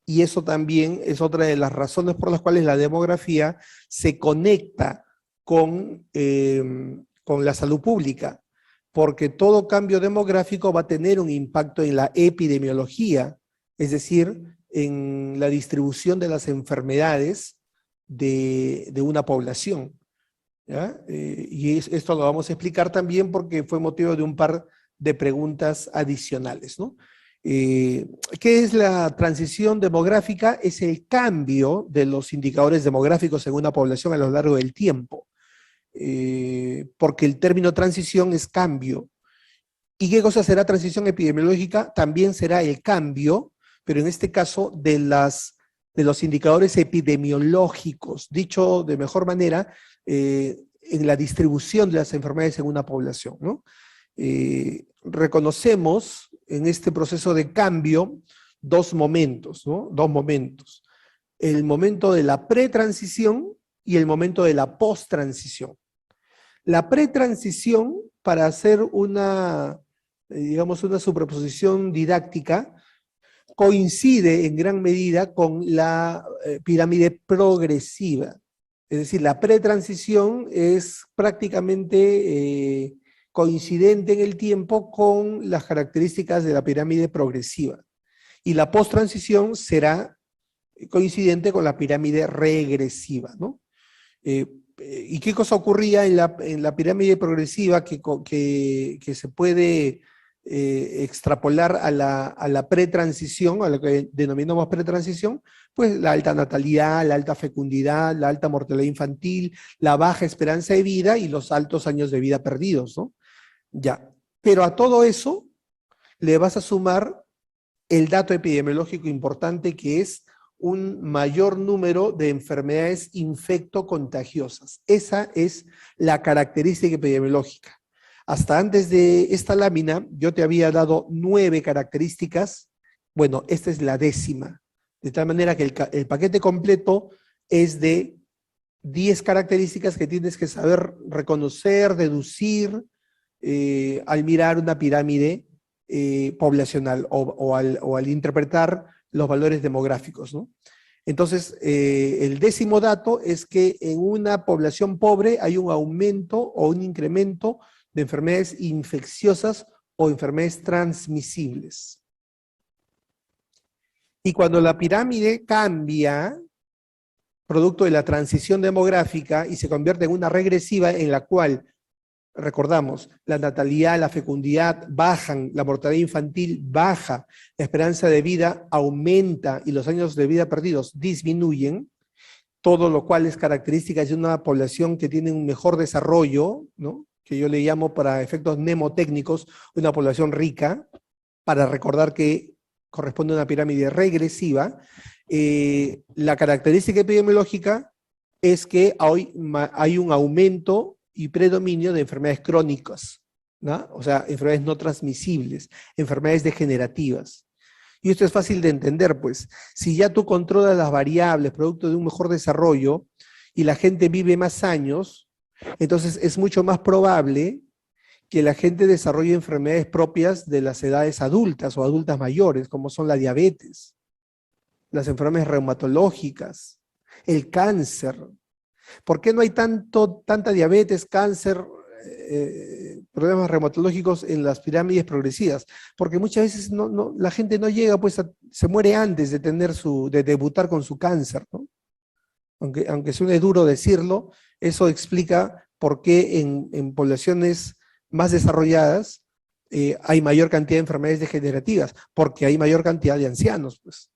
Y eso también es otra de las razones por las cuales la demografía se conecta con la salud pública, porque todo cambio demográfico va a tener un impacto en la epidemiología. es decir, en la distribución de las enfermedades de una población. ¿Ya? Esto lo vamos a explicar también porque fue motivo de un par de preguntas adicionales, ¿no? ¿Qué es la transición demográfica? Es el cambio de los indicadores demográficos en una población a lo largo del tiempo, porque el término transición es cambio. ¿Y qué cosa será transición epidemiológica? También será el cambio, pero en este caso de los indicadores epidemiológicos, dicho de mejor manera, en la distribución de las enfermedades en una población, ¿no? Reconocemos en este proceso de cambio dos momentos, ¿no? Dos momentos. El momento de la pretransición y el momento de la posttransición. La pretransición, para hacer una, digamos, una superposición didáctica, coincide en gran medida con la pirámide progresiva. Es decir, la pretransición es prácticamente coincidente en el tiempo con las características de la pirámide progresiva. Y la posttransición será coincidente con la pirámide regresiva, ¿no? ¿Y qué cosa ocurría en la pirámide progresiva que se puede extrapolar a la pretransición, a lo que denominamos pretransición? Pues la alta natalidad, la alta fecundidad, la alta mortalidad infantil, la baja esperanza de vida y los altos años de vida perdidos, ¿no? Ya, pero a todo eso le vas a sumar el dato epidemiológico importante que es un mayor número de enfermedades infectocontagiosas. Esa es la característica epidemiológica. Hasta antes de esta lámina, yo te había dado 9 características. Bueno, esta es la 10ª. De tal manera que el paquete completo es de 10 características que tienes que saber reconocer, deducir, al mirar una pirámide poblacional o al interpretar los valores demográficos, ¿no? Entonces, el 10º dato es que en una población pobre hay un aumento o un incremento de enfermedades infecciosas o enfermedades transmisibles. Y cuando la pirámide cambia, producto de la transición demográfica, y se convierte en una regresiva en la cual, recordamos, la natalidad, la fecundidad bajan, la mortalidad infantil baja, la esperanza de vida aumenta y los años de vida perdidos disminuyen, todo lo cual es característica de una población que tiene un mejor desarrollo, ¿no? Que yo le llamo para efectos mnemotécnicos una población rica, para recordar que corresponde a una pirámide regresiva. La característica epidemiológica es que hay un aumento y predominio de enfermedades crónicas, ¿no? O sea, enfermedades no transmisibles, enfermedades degenerativas. Y esto es fácil de entender, pues, si ya tú controlas las variables producto de un mejor desarrollo y la gente vive más años, entonces es mucho más probable que la gente desarrolle enfermedades propias de las edades adultas o adultas mayores, como son la diabetes, las enfermedades reumatológicas, el cáncer. ¿Por qué no hay tanta diabetes, cáncer, problemas reumatológicos en las pirámides progresivas? Porque muchas veces la gente no llega, pues se muere antes de de debutar con su cáncer, ¿no? Aunque suene duro decirlo, eso explica por qué en poblaciones más desarrolladas hay mayor cantidad de enfermedades degenerativas, porque hay mayor cantidad de ancianos, pues.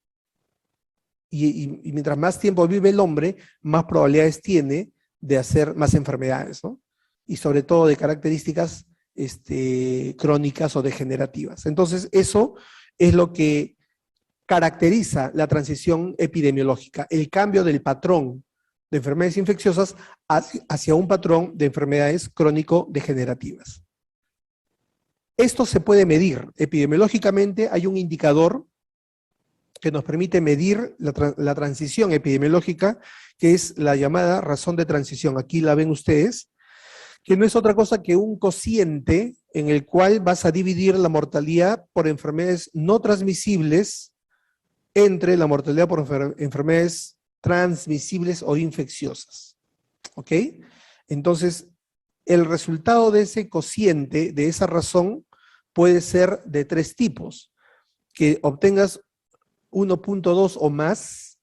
Y mientras más tiempo vive el hombre, más probabilidades tiene de hacer más enfermedades, ¿no? Y sobre todo de características crónicas o degenerativas. Entonces, eso es lo que caracteriza la transición epidemiológica, el cambio del patrón de enfermedades infecciosas hacia un patrón de enfermedades crónico-degenerativas. Esto se puede medir. Epidemiológicamente hay un indicador que nos permite medir la transición epidemiológica, que es la llamada razón de transición. Aquí la ven ustedes, que no es otra cosa que un cociente en el cual vas a dividir la mortalidad por enfermedades no transmisibles entre la mortalidad por enfermedades transmisibles o infecciosas. ¿Ok? Entonces, el resultado de ese cociente, de esa razón, puede ser de 3 tipos. Que obtengas 1.2 o más,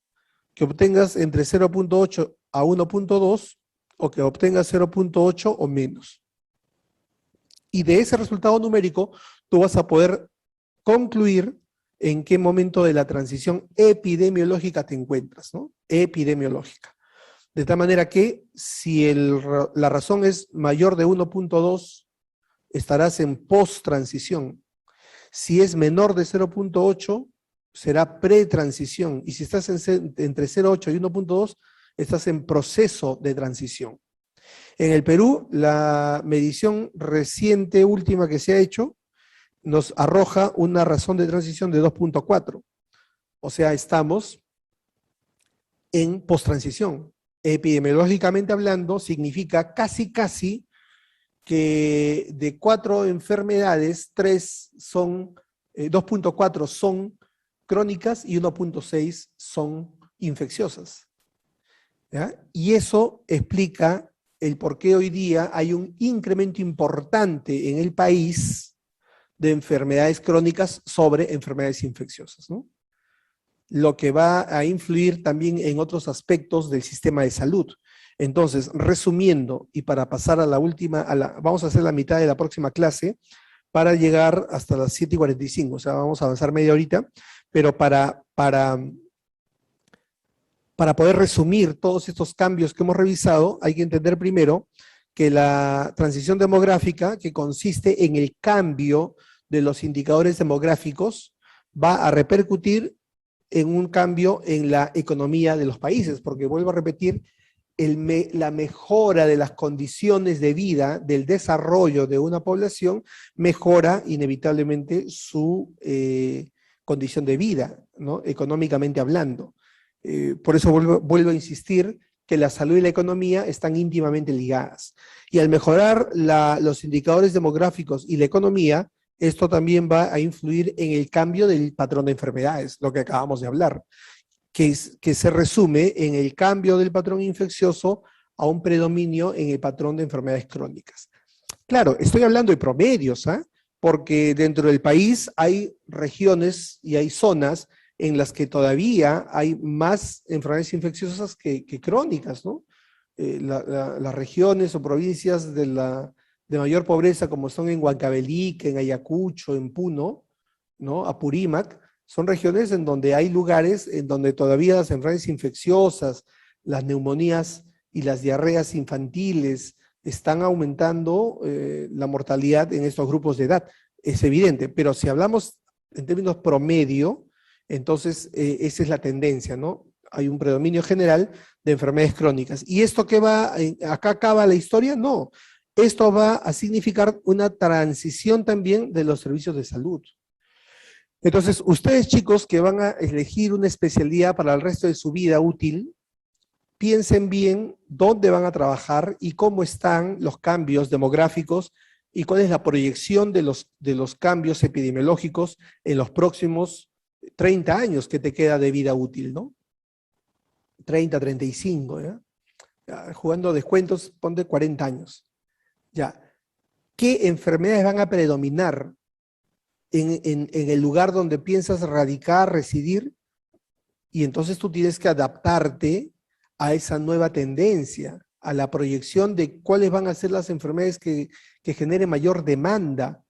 que obtengas entre 0.8 a 1.2 o que obtengas 0.8 o menos. Y de ese resultado numérico, tú vas a poder concluir en qué momento de la transición epidemiológica te encuentras, ¿no? Epidemiológica. De tal manera que si la razón es mayor de 1.2, estarás en post-transición. Si es menor de 0.8, será pre-transición. Y si estás entre 0.8 y 1.2, estás en proceso de transición. En el Perú, la medición reciente, última que se ha hecho, nos arroja una razón de transición de 2.4. O sea, estamos en post-transición. Epidemiológicamente hablando, significa casi que de 4 enfermedades, 2.4 son crónicas y 1.6 son infecciosas. ¿Ya? Y eso explica el por qué hoy día hay un incremento importante en el país de enfermedades crónicas sobre enfermedades infecciosas, ¿no? Lo que va a influir también en otros aspectos del sistema de salud. Entonces, resumiendo, y para pasar a la última, vamos a hacer la mitad de la próxima clase para llegar hasta las 7:45, o sea, vamos a avanzar media horita, pero para poder resumir todos estos cambios que hemos revisado, hay que entender primero que la transición demográfica, que consiste en el cambio de los indicadores demográficos, va a repercutir en un cambio en la economía de los países, porque vuelvo a repetir, la mejora de las condiciones de vida, del desarrollo de una población, mejora inevitablemente su condición de vida, ¿no? Económicamente hablando. Por eso vuelvo a insistir que la salud y la economía están íntimamente ligadas. Y al mejorar los indicadores demográficos y la economía, esto también va a influir en el cambio del patrón de enfermedades, lo que acabamos de hablar, que se resume en el cambio del patrón infeccioso a un predominio en el patrón de enfermedades crónicas. Claro, estoy hablando de promedios, ¿eh? Porque dentro del país hay regiones y hay zonas en las que todavía hay más enfermedades infecciosas que crónicas, ¿no? Las regiones o provincias de mayor pobreza, como son en Huancavelica, en Ayacucho, en Puno, ¿no? Apurímac, son regiones en donde hay lugares en donde todavía las enfermedades infecciosas, las neumonías y las diarreas infantiles están aumentando la mortalidad en estos grupos de edad. Es evidente, pero si hablamos en términos promedio, entonces esa es la tendencia, ¿no? Hay un predominio general de enfermedades crónicas. ¿Y esto qué va? ¿Acá acaba la historia? No. Esto va a significar una transición también de los servicios de salud. Entonces, ustedes chicos que van a elegir una especialidad para el resto de su vida útil, piensen bien dónde van a trabajar y cómo están los cambios demográficos y cuál es la proyección de los cambios epidemiológicos en los próximos 30 años que te queda de vida útil, ¿no? 30, 35, ¿ya? Jugando descuentos, ponte 40 años. Ya. ¿Qué enfermedades van a predominar en el lugar donde piensas radicar, residir? Y entonces tú tienes que adaptarte a esa nueva tendencia, a la proyección de cuáles van a ser las enfermedades que generen mayor demanda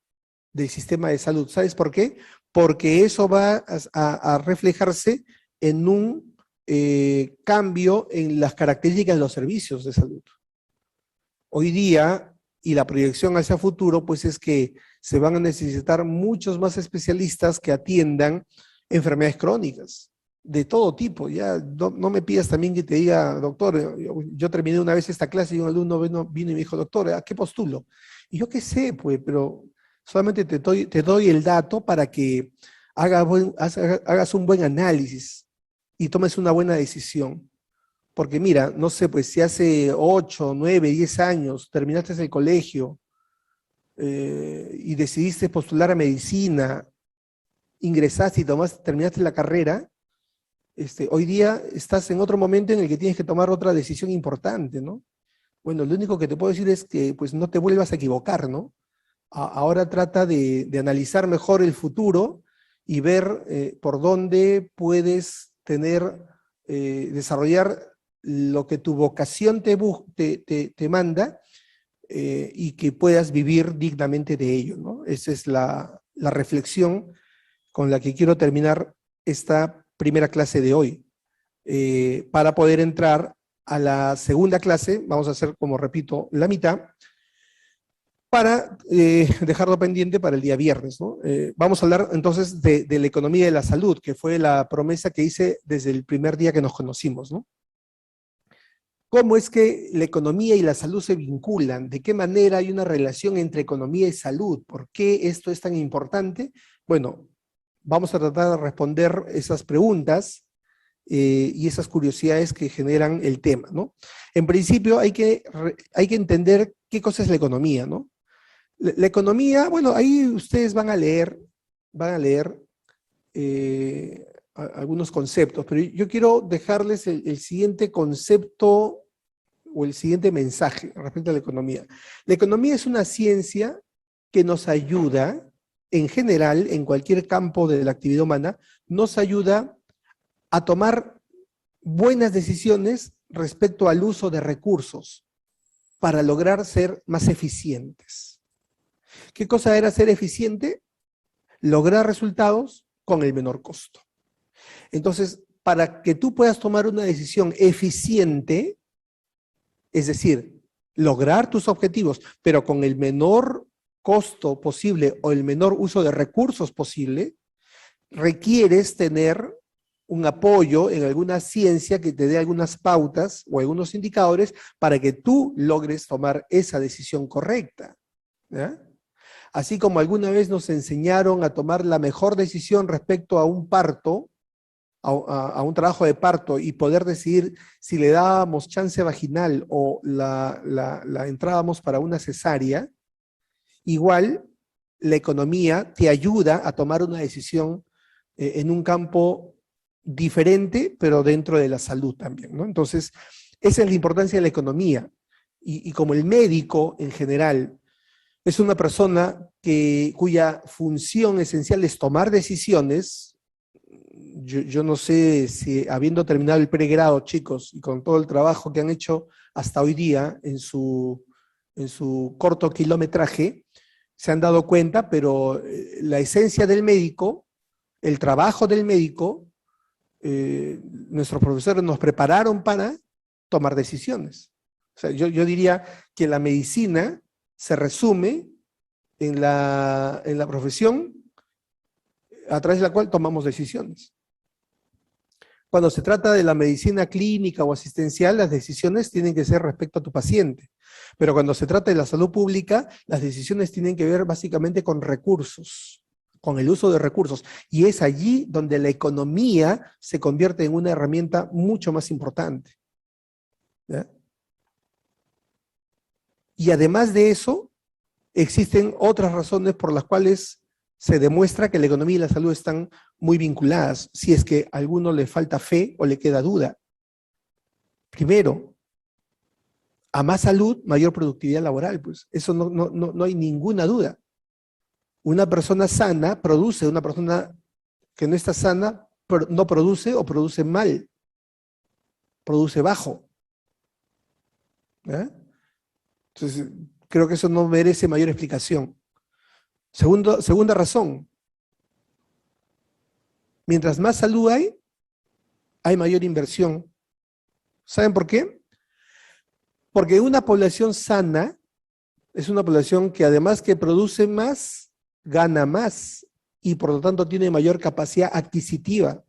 del sistema de salud. ¿Sabes por qué? Porque eso va a reflejarse en un cambio en las características de los servicios de salud. Hoy día, y la proyección hacia futuro, pues es que se van a necesitar muchos más especialistas que atiendan enfermedades crónicas de todo tipo. Ya no me pidas también que te diga, doctor, yo terminé una vez esta clase y un alumno vino y me dijo, doctor, ¿a qué postulo? Y yo qué sé, pues, pero solamente te doy el dato para que hagas un buen análisis y tomes una buena decisión. Porque mira, no sé, pues si hace 8, 9, 10 años terminaste el colegio y decidiste postular a medicina, ingresaste y terminaste la carrera, hoy día estás en otro momento en el que tienes que tomar otra decisión importante, ¿no? Bueno, lo único que te puedo decir es que pues no te vuelvas a equivocar, ¿no? Ahora trata de analizar mejor el futuro y ver por dónde puedes desarrollar lo que tu vocación te manda, y que puedas vivir dignamente de ello, ¿no? Esa es la reflexión con la que quiero terminar esta primera clase de hoy. Para poder entrar a la segunda clase, vamos a hacer, como repito, la mitad, para dejarlo pendiente para el día viernes, ¿no? Vamos a hablar entonces de la economía de la salud, que fue la promesa que hice desde el primer día que nos conocimos, ¿no? ¿Cómo es que la economía y la salud se vinculan? ¿De qué manera hay una relación entre economía y salud? ¿Por qué esto es tan importante? Bueno, vamos a tratar de responder esas preguntas y esas curiosidades que generan el tema, ¿no? En principio hay que entender qué cosa es la economía, ¿no? La economía, bueno, ahí ustedes van a leer algunos conceptos, pero yo quiero dejarles el siguiente concepto o el siguiente mensaje respecto a la economía. La economía es una ciencia que nos ayuda, en general, en cualquier campo de la actividad humana, nos ayuda a tomar buenas decisiones respecto al uso de recursos para lograr ser más eficientes. ¿Qué cosa era ser eficiente? Lograr resultados con el menor costo. Entonces, para que tú puedas tomar una decisión eficiente, es decir, lograr tus objetivos, pero con el menor costo posible o el menor uso de recursos posible, requieres tener un apoyo en alguna ciencia que te dé algunas pautas o algunos indicadores para que tú logres tomar esa decisión correcta, ¿ya? Así como alguna vez nos enseñaron a tomar la mejor decisión respecto a un parto, a un trabajo de parto, y poder decidir si le dábamos chance vaginal o la entrábamos para una cesárea, igual la economía te ayuda a tomar una decisión en un campo diferente, pero dentro de la salud también, ¿no? Entonces, esa es la importancia de la economía. Y como el médico en general es una persona cuya función esencial es tomar decisiones, yo no sé si habiendo terminado el pregrado, chicos, y con todo el trabajo que han hecho hasta hoy día en su corto kilometraje, se han dado cuenta, pero la esencia del médico, el trabajo del médico, nuestros profesores nos prepararon para tomar decisiones. O sea, yo diría que la medicina se resume en la profesión a través de la cual tomamos decisiones. Cuando se trata de la medicina clínica o asistencial, las decisiones tienen que ser respecto a tu paciente. Pero cuando se trata de la salud pública, las decisiones tienen que ver básicamente con recursos, con el uso de recursos. Y es allí donde la economía se convierte en una herramienta mucho más importante, ¿ya? Y además de eso, existen otras razones por las cuales se demuestra que la economía y la salud están muy vinculadas, si es que a alguno le falta fe o le queda duda. Primero, a más salud, mayor productividad laboral, pues eso no hay ninguna duda. Una persona sana produce, una persona que no está sana no produce o produce mal, produce bajo, ¿eh? Entonces, creo que eso no merece mayor explicación. Segunda razón, mientras más salud hay mayor inversión. ¿Saben por qué? Porque una población sana es una población que además que produce más, gana más y por lo tanto tiene mayor capacidad adquisitiva.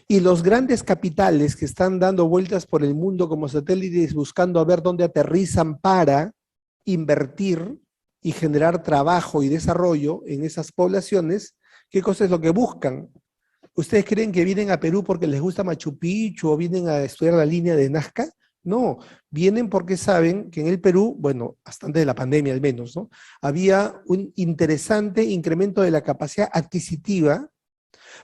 Y los grandes capitales que están dando vueltas por el mundo como satélites buscando a ver dónde aterrizan para invertir y generar trabajo y desarrollo en esas poblaciones, ¿qué cosa es lo que buscan? ¿Ustedes creen que vienen a Perú porque les gusta Machu Picchu o vienen a estudiar la línea de Nazca? No, vienen porque saben que en el Perú, bueno, hasta antes de la pandemia al menos, ¿no? Había un interesante incremento de la capacidad adquisitiva,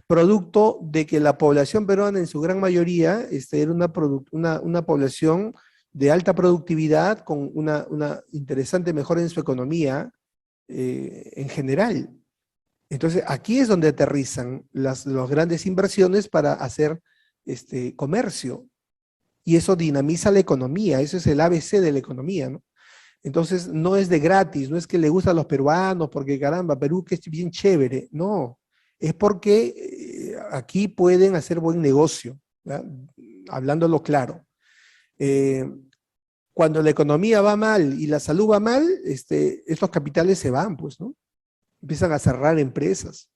producto de que la población peruana en su gran mayoría era una población de alta productividad con una interesante mejora en su economía en general. Entonces, aquí es donde aterrizan las grandes inversiones para hacer comercio. Y eso dinamiza la economía, eso es el ABC de la economía, ¿no? Entonces, no es de gratis, no es que le gusta a los peruanos, porque caramba, Perú que es bien chévere, no, es porque aquí pueden hacer buen negocio, ¿ya? Hablándolo claro. Eh, Cuando la economía va mal y la salud va mal, estos capitales se van, pues, ¿no? Empiezan a cerrar empresas,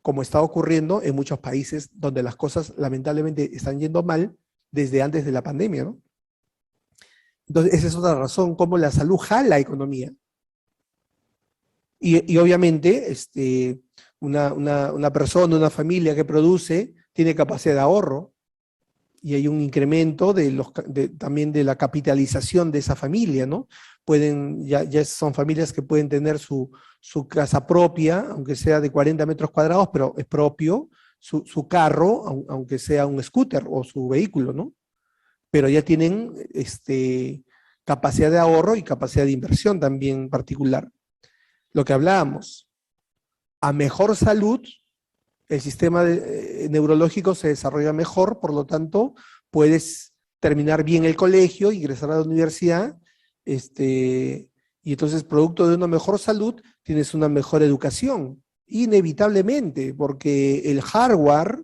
como está ocurriendo en muchos países donde las cosas lamentablemente están yendo mal desde antes de la pandemia, ¿no? Entonces, esa es otra razón, cómo la salud jala la economía. Y obviamente, una persona, una familia que produce, tiene capacidad de ahorro y hay un incremento también de la capitalización de esa familia, ¿no? Ya son familias que pueden tener su casa propia, aunque sea de 40 metros cuadrados, pero es propio, su carro, aunque sea un scooter o su vehículo, ¿no? Pero ya tienen capacidad de ahorro y capacidad de inversión también particular. Lo que hablábamos, a mejor salud, el sistema neurológico se desarrolla mejor, por lo tanto, puedes terminar bien el colegio, ingresar a la universidad, y entonces, producto de una mejor salud, tienes una mejor educación, inevitablemente, porque el hardware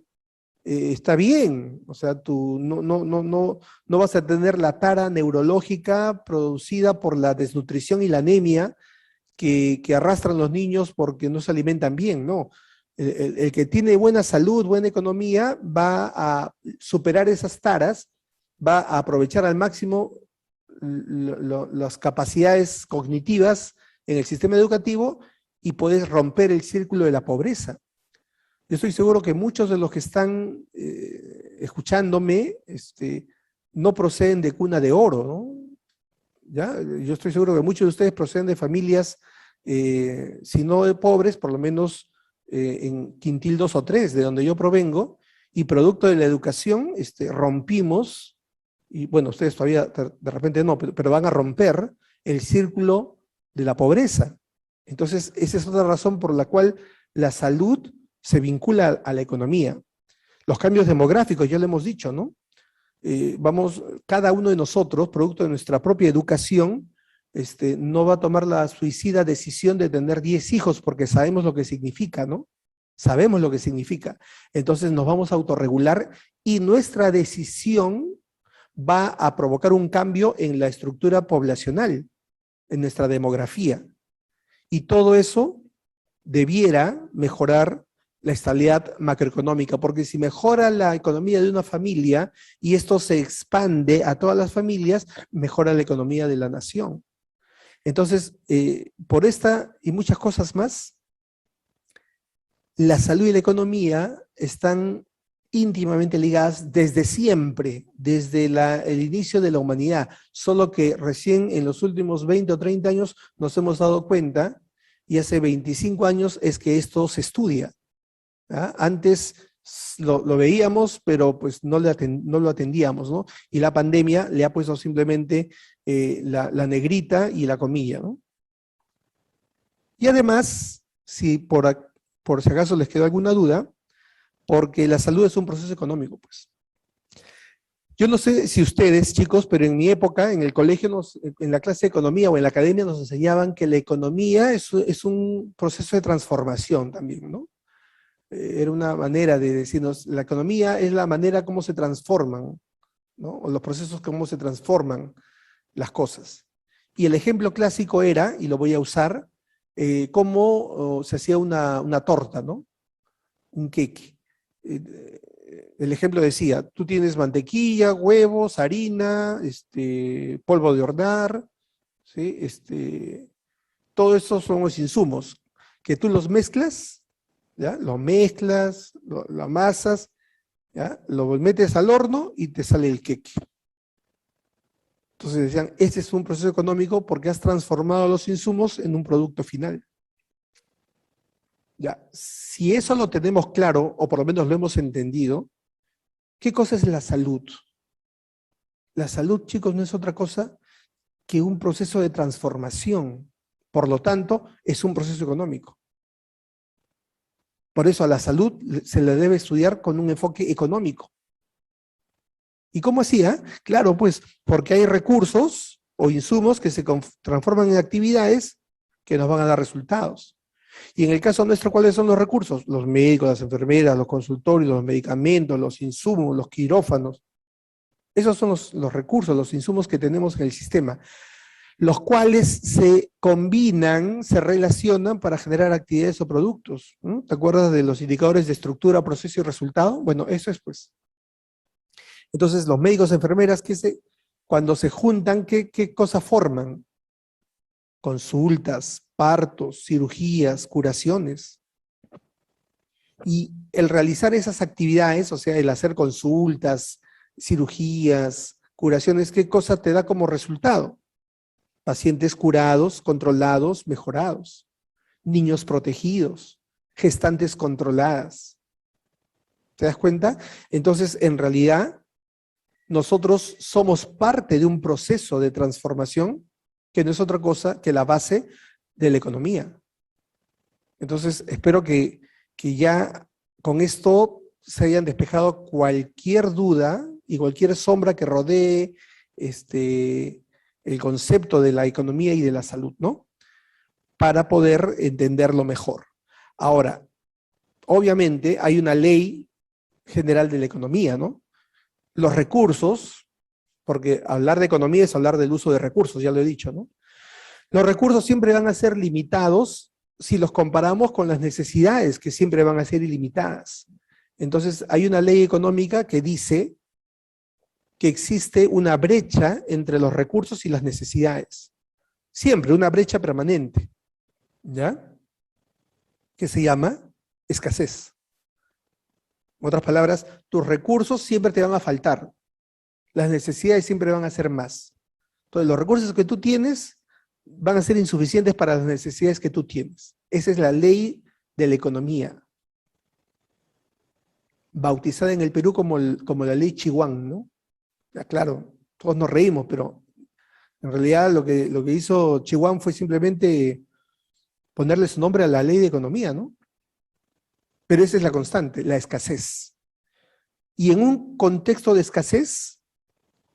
está bien, o sea, tú no vas a tener la tara neurológica producida por la desnutrición y la anemia que arrastran los niños porque no se alimentan bien, ¿no? El que tiene buena salud, buena economía, va a superar esas taras, va a aprovechar al máximo las capacidades cognitivas en el sistema educativo y puedes romper el círculo de la pobreza. Yo estoy seguro que muchos de los que están escuchándome no proceden de cuna de oro, ¿no? ¿Ya? Yo estoy seguro que muchos de ustedes proceden de familias, si no de pobres, por lo menos en quintil 2 o 3, de donde yo provengo, y producto de la educación rompimos, y bueno, ustedes todavía de repente no, pero van a romper el círculo de la pobreza. Entonces, esa es otra razón por la cual la salud se vincula a la economía. Los cambios demográficos, ya lo hemos dicho, ¿no? Cada uno de nosotros, producto de nuestra propia educación, no va a tomar la suicida decisión de tener 10 hijos porque sabemos lo que significa, ¿no? Sabemos lo que significa. Entonces nos vamos a autorregular y nuestra decisión va a provocar un cambio en la estructura poblacional, en nuestra demografía. Y todo eso debiera mejorar la estabilidad macroeconómica, porque si mejora la economía de una familia y esto se expande a todas las familias, mejora la economía de la nación. Entonces, por esta y muchas cosas más, la salud y la economía están íntimamente ligadas desde siempre, desde el inicio de la humanidad, solo que recién en los últimos 20 o 30 años nos hemos dado cuenta, y hace 25 años es que esto se estudia. ¿Ah? Antes lo veíamos, pero pues no lo atendíamos, ¿no? Y la pandemia le ha puesto simplemente la negrita y la comilla, ¿no? Y además, si por si acaso les quedó alguna duda, porque la salud es un proceso económico, pues. Yo no sé si ustedes, chicos, pero en mi época, en el colegio, en la clase de economía o en la academia nos enseñaban que la economía es un proceso de transformación también, ¿no? Era una manera de decirnos, la economía es la manera como se transforman, ¿no? O los procesos cómo se transforman las cosas. Y el ejemplo clásico era, y lo voy a usar, cómo se hacía una torta, ¿no? Un queque. El ejemplo decía, tú tienes mantequilla, huevos, harina, polvo de hornear, ¿sí? Todos esos son los insumos que tú los mezclas, ¿ya? Lo mezclas, lo amasas, ¿ya? Lo metes al horno y te sale el queque. Entonces decían, este es un proceso económico porque has transformado los insumos en un producto final. Ya, si eso lo tenemos claro, o por lo menos lo hemos entendido, ¿qué cosa es la salud? La salud, chicos, no es otra cosa que un proceso de transformación. Por lo tanto, es un proceso económico. Por eso a la salud se le debe estudiar con un enfoque económico. ¿Y cómo hacía? Claro, pues porque hay recursos o insumos que se transforman en actividades que nos van a dar resultados. Y en el caso nuestro, ¿cuáles son los recursos? Los médicos, las enfermeras, los consultorios, los medicamentos, los insumos, los quirófanos. Esos son los recursos, los insumos que tenemos en el sistema, los cuales se combinan, se relacionan para generar actividades o productos. ¿No? ¿Te acuerdas de los indicadores de estructura, proceso y resultado? Bueno, eso es pues. Entonces, los médicos, enfermeras, cuando se juntan, ¿qué cosas forman? Consultas, partos, cirugías, curaciones. Y el realizar esas actividades, o sea, el hacer consultas, cirugías, curaciones, ¿qué cosa te da como resultado? Pacientes curados, controlados, mejorados. Niños protegidos, gestantes controladas. ¿Te das cuenta? Entonces, en realidad, nosotros somos parte de un proceso de transformación que no es otra cosa que la base de la economía. Entonces, espero que ya con esto se hayan despejado cualquier duda y cualquier sombra que rodee el concepto de la economía y de la salud, ¿no? Para poder entenderlo mejor. Ahora, obviamente hay una ley general de la economía, ¿no? Los recursos, porque hablar de economía es hablar del uso de recursos, ya lo he dicho, ¿no? Los recursos siempre van a ser limitados si los comparamos con las necesidades, que siempre van a ser ilimitadas. Entonces, hay una ley económica que dice que existe una brecha entre los recursos y las necesidades. Siempre una brecha permanente, ¿ya? Que se llama escasez. En otras palabras, tus recursos siempre te van a faltar. Las necesidades siempre van a ser más. Entonces, los recursos que tú tienes van a ser insuficientes para las necesidades que tú tienes. Esa es la ley de la economía, bautizada en el Perú como la ley Chihuán, ¿no? Ya, claro, todos nos reímos, pero en realidad lo que hizo Chihuán fue simplemente ponerle su nombre a la ley de economía, ¿no? Pero esa es la constante, la escasez. Y en un contexto de escasez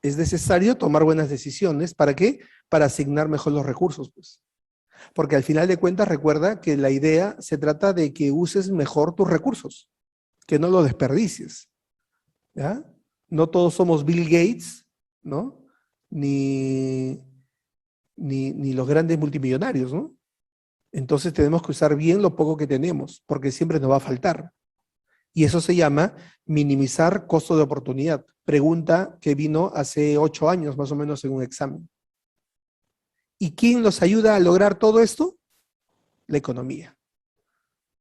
es necesario tomar buenas decisiones. ¿Para qué? Para asignar mejor los recursos, pues. Porque al final de cuentas, recuerda que la idea se trata de que uses mejor tus recursos, que no los desperdicies, ¿ya? No todos somos Bill Gates, ¿no? Ni los grandes multimillonarios, ¿no? Entonces tenemos que usar bien lo poco que tenemos, porque siempre nos va a faltar. Y eso se llama minimizar costo de oportunidad. Pregunta que vino hace 8 años más o menos en un examen. ¿Y quién nos ayuda a lograr todo esto? La economía.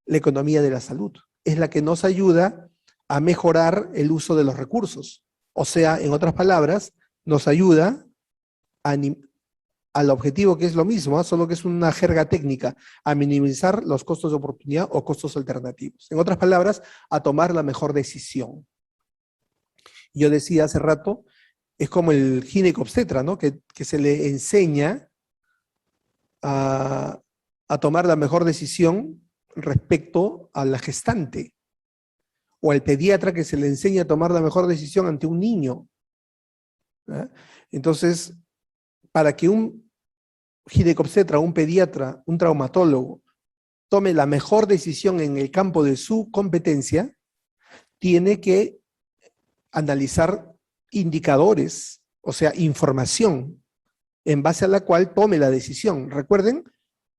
La economía de la salud. Es la que nos ayuda a mejorar el uso de los recursos. O sea, en otras palabras, nos ayuda al objetivo que es lo mismo, solo que es una jerga técnica, a minimizar los costos de oportunidad o costos alternativos. En otras palabras, a tomar la mejor decisión. Yo decía hace rato, es como el ginecobstetra, ¿no? Que se le enseña a tomar la mejor decisión respecto a la gestante, o al pediatra que se le enseña a tomar la mejor decisión ante un niño. ¿Eh? Entonces, para que un ginecobstetra, un pediatra, un traumatólogo tome la mejor decisión en el campo de su competencia, tiene que analizar indicadores, o sea, información, en base a la cual tome la decisión. Recuerden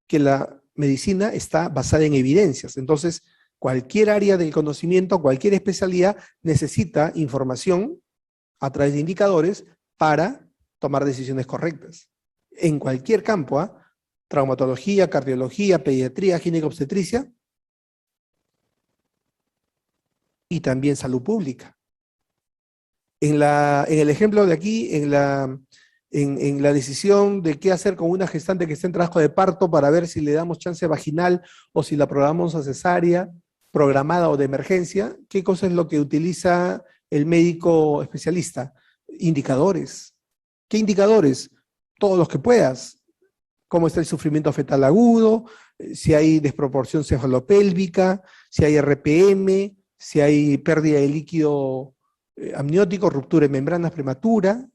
que la medicina está basada en evidencias, entonces cualquier área del conocimiento, cualquier especialidad necesita información a través de indicadores para tomar decisiones correctas. En cualquier campo, ¿eh? Traumatología, cardiología, pediatría, ginecobstetricia y también salud pública. En el ejemplo de aquí, en la decisión de qué hacer con una gestante que está en trabajo de parto para ver si le damos chance vaginal o si la programamos a cesárea, programada o de emergencia, ¿qué cosa es lo que utiliza el médico especialista? Indicadores. ¿Qué indicadores? Todos los que puedas. cómo está el sufrimiento fetal agudo, si hay desproporción cefalopélvica, si hay RPM, si hay pérdida de líquido amniótico, ruptura de membranas prematura,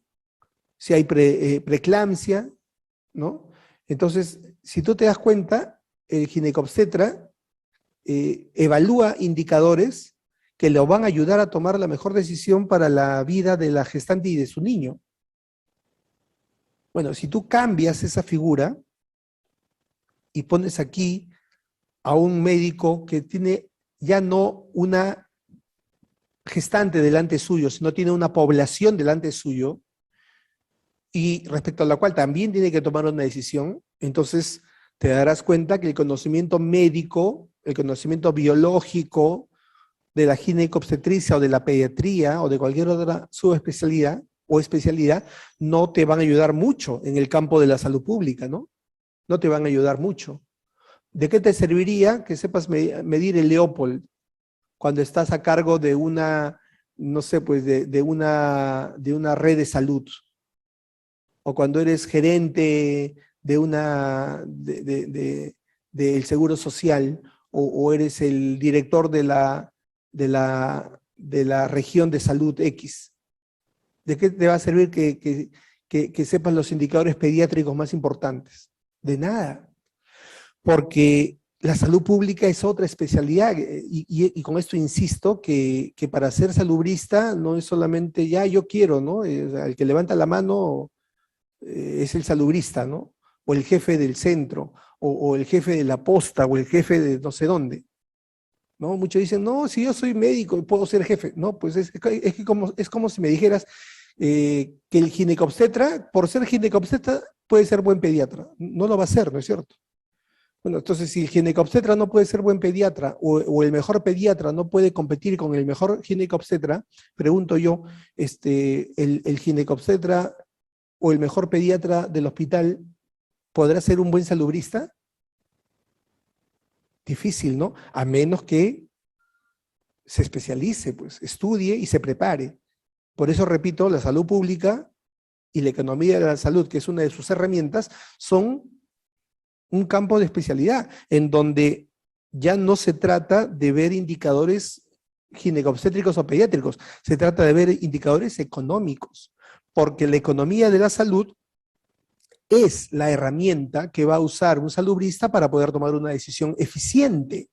si hay preeclampsia, ¿no? Entonces, si tú te das cuenta, el ginecobstetra evalúa indicadores que le van a ayudar a tomar la mejor decisión para la vida de la gestante y de su niño. Bueno, si tú cambias esa figura y pones aquí a un médico que tiene ya no una gestante delante suyo, sino tiene una población delante suyo, y respecto a la cual también tiene que tomar una decisión, entonces te darás cuenta que el conocimiento médico, el conocimiento biológico de la ginecobstetricia o de la pediatría o de cualquier otra subespecialidad o especialidad no te van a ayudar mucho en el campo de la salud pública, ¿no? No te van a ayudar mucho. ¿De qué te serviría que sepas medir el Leopold cuando estás a cargo de una, no sé, pues de una red de salud? O cuando eres gerente de una, del Seguro Social, o eres el director de la región de salud X. ¿De qué te va a servir que sepas los indicadores pediátricos más importantes? De nada, porque la salud pública es otra especialidad, y con esto insisto que para ser salubrista no es solamente ya yo quiero, ¿no? El que levanta la mano es el salubrista, ¿no? O el jefe del centro, o el jefe de la posta, o el jefe de no sé dónde, ¿no? Muchos dicen, no, si yo soy médico, puedo ser jefe. No, pues es como si me dijeras que el ginecobstetra, por ser ginecobstetra, puede ser buen pediatra. No lo va a ser, ¿no es cierto? Bueno, entonces si el ginecobstetra no puede ser buen pediatra, o el mejor pediatra no puede competir con el mejor ginecobstetra, pregunto yo, el ginecobstetra o el mejor pediatra del hospital podrá ser un buen salubrista? Difícil, ¿no? A menos que se especialice, pues, estudie y se prepare. Por eso, repito, la salud pública y la economía de la salud, que es una de sus herramientas, son un campo de especialidad, en donde ya no se trata de ver indicadores ginecobstétricos o pediátricos, se trata de ver indicadores económicos, porque la economía de la salud es la herramienta que va a usar un salubrista para poder tomar una decisión eficiente.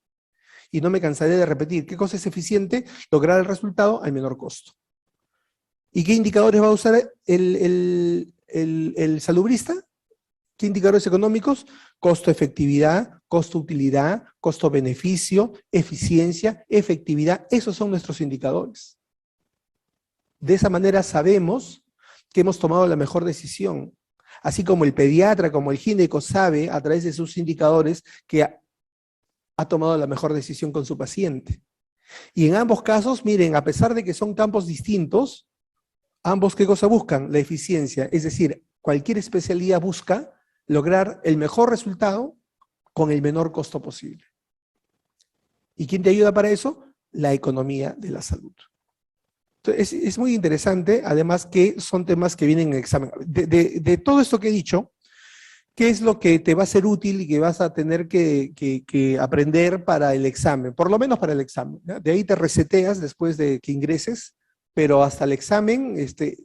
Y no me cansaré de repetir, ¿qué cosa es eficiente? Lograr el resultado al menor costo. ¿Y qué indicadores va a usar el salubrista? ¿Qué indicadores económicos? Costo-efectividad, costo-utilidad, costo-beneficio, eficiencia, efectividad. Esos son nuestros indicadores. De esa manera sabemos que hemos tomado la mejor decisión. Así como el pediatra, como el gineco sabe a través de sus indicadores que ha tomado la mejor decisión con su paciente. Y en ambos casos, miren, a pesar de que son campos distintos, ambos ¿qué cosa buscan? La eficiencia. Es decir, cualquier especialidad busca lograr el mejor resultado con el menor costo posible. ¿Y quién te ayuda para eso? La economía de la salud. Entonces, es muy interesante, además que son temas que vienen en el examen. De todo esto que he dicho, ¿qué es lo que te va a ser útil y que vas a tener que aprender para el examen? Por lo menos para el examen, ¿ya? De ahí te reseteas después de que ingreses, pero hasta el examen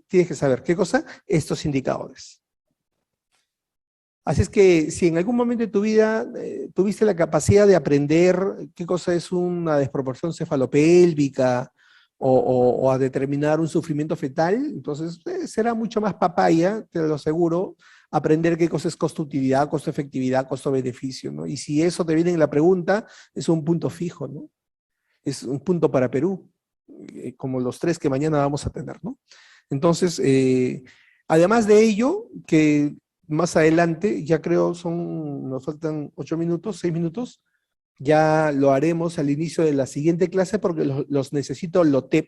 tienes que saber, ¿qué cosa? Estos indicadores. Así es que si en algún momento de tu vida tuviste la capacidad de aprender qué cosa es una desproporción cefalopélvica o a determinar un sufrimiento fetal, entonces será mucho más papaya, te lo aseguro, aprender qué cosa es costo-utilidad, costo-efectividad, costo-beneficio, ¿no? Y si eso te viene en la pregunta, es un punto fijo, ¿no? Es un punto para Perú, como los 3 que mañana vamos a tener, ¿no? Entonces, además de ello, que más adelante, ya creo nos faltan 8 minutos, 6 minutos, ya lo haremos al inicio de la siguiente clase porque los necesito LOTEP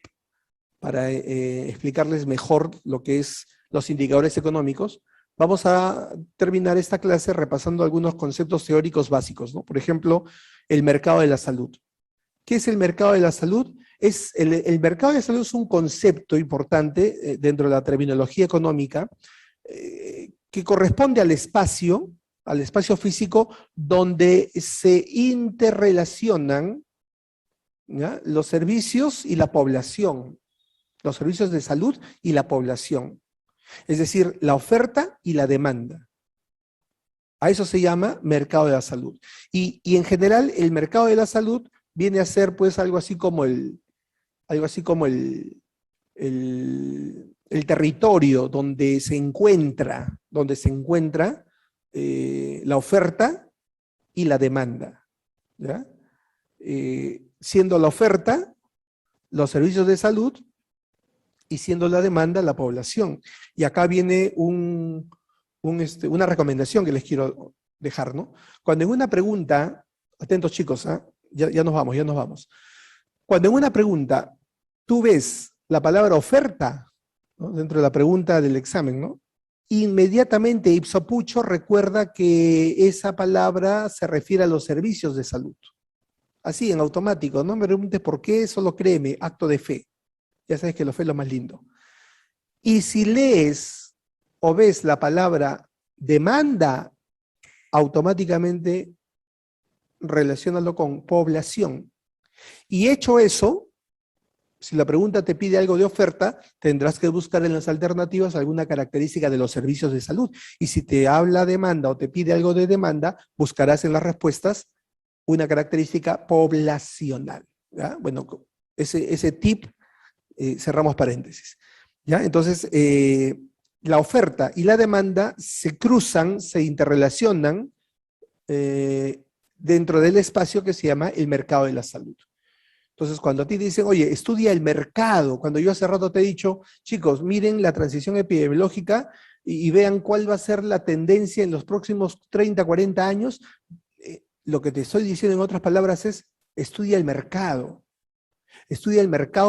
para explicarles mejor lo que es los indicadores económicos. Vamos a terminar esta clase repasando algunos conceptos teóricos básicos, ¿no? Por ejemplo, el mercado de la salud. ¿Qué es el mercado de la salud? El mercado de la salud es un concepto importante dentro de la terminología económica que corresponde al espacio al espacio físico donde se interrelacionan, ¿ya?, los servicios y la población, los servicios de salud y la población. Es decir, la oferta y la demanda. A eso se llama mercado de la salud. Y en general, el mercado de la salud viene a ser pues algo así como el territorio donde se encuentra la oferta y la demanda, ¿ya? Siendo la oferta los servicios de salud y siendo la demanda la población. Y acá viene una recomendación que les quiero dejar, ¿no? Cuando en una pregunta, atentos chicos, ¿eh? Ya nos vamos. Cuando en una pregunta tú ves la palabra oferta, ¿no?, dentro de la pregunta del examen, ¿no?, inmediatamente ipso pucho recuerda que esa palabra se refiere a los servicios de salud. Así, en automático, no me preguntes por qué, solo créeme, acto de fe. Ya sabes que la fe es lo más lindo. Y si lees o ves la palabra demanda, automáticamente relaciónalo con población. Y hecho eso, si la pregunta te pide algo de oferta, tendrás que buscar en las alternativas alguna característica de los servicios de salud. Y si te habla demanda o te pide algo de demanda, buscarás en las respuestas una característica poblacional, ¿ya? Bueno, ese tip, cerramos paréntesis, ¿ya? Entonces, la oferta y la demanda se cruzan, se interrelacionan dentro del espacio que se llama el mercado de la salud. Entonces, cuando a ti te dicen, oye, estudia el mercado, cuando yo hace rato te he dicho, chicos, miren la transición epidemiológica y vean cuál va a ser la tendencia en los próximos 30, 40 años, lo que te estoy diciendo en otras palabras es, estudia el mercado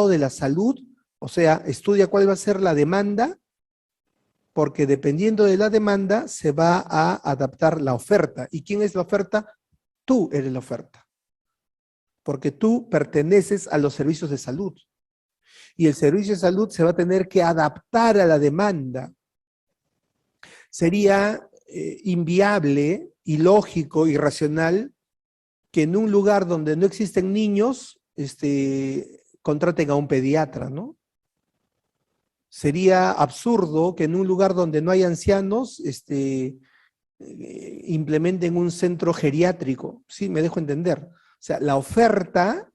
de la salud, o sea, estudia cuál va a ser la demanda, porque dependiendo de la demanda se va a adaptar la oferta. ¿Y quién es la oferta? Tú eres la oferta. Porque tú perteneces a los servicios de salud. Y el servicio de salud se va a tener que adaptar a la demanda. Sería inviable, ilógico, irracional, que en un lugar donde no existen niños, contraten a un pediatra, ¿no? Sería absurdo que en un lugar donde no hay ancianos, implementen un centro geriátrico. ¿Sí? Me dejo entender. O sea, la oferta,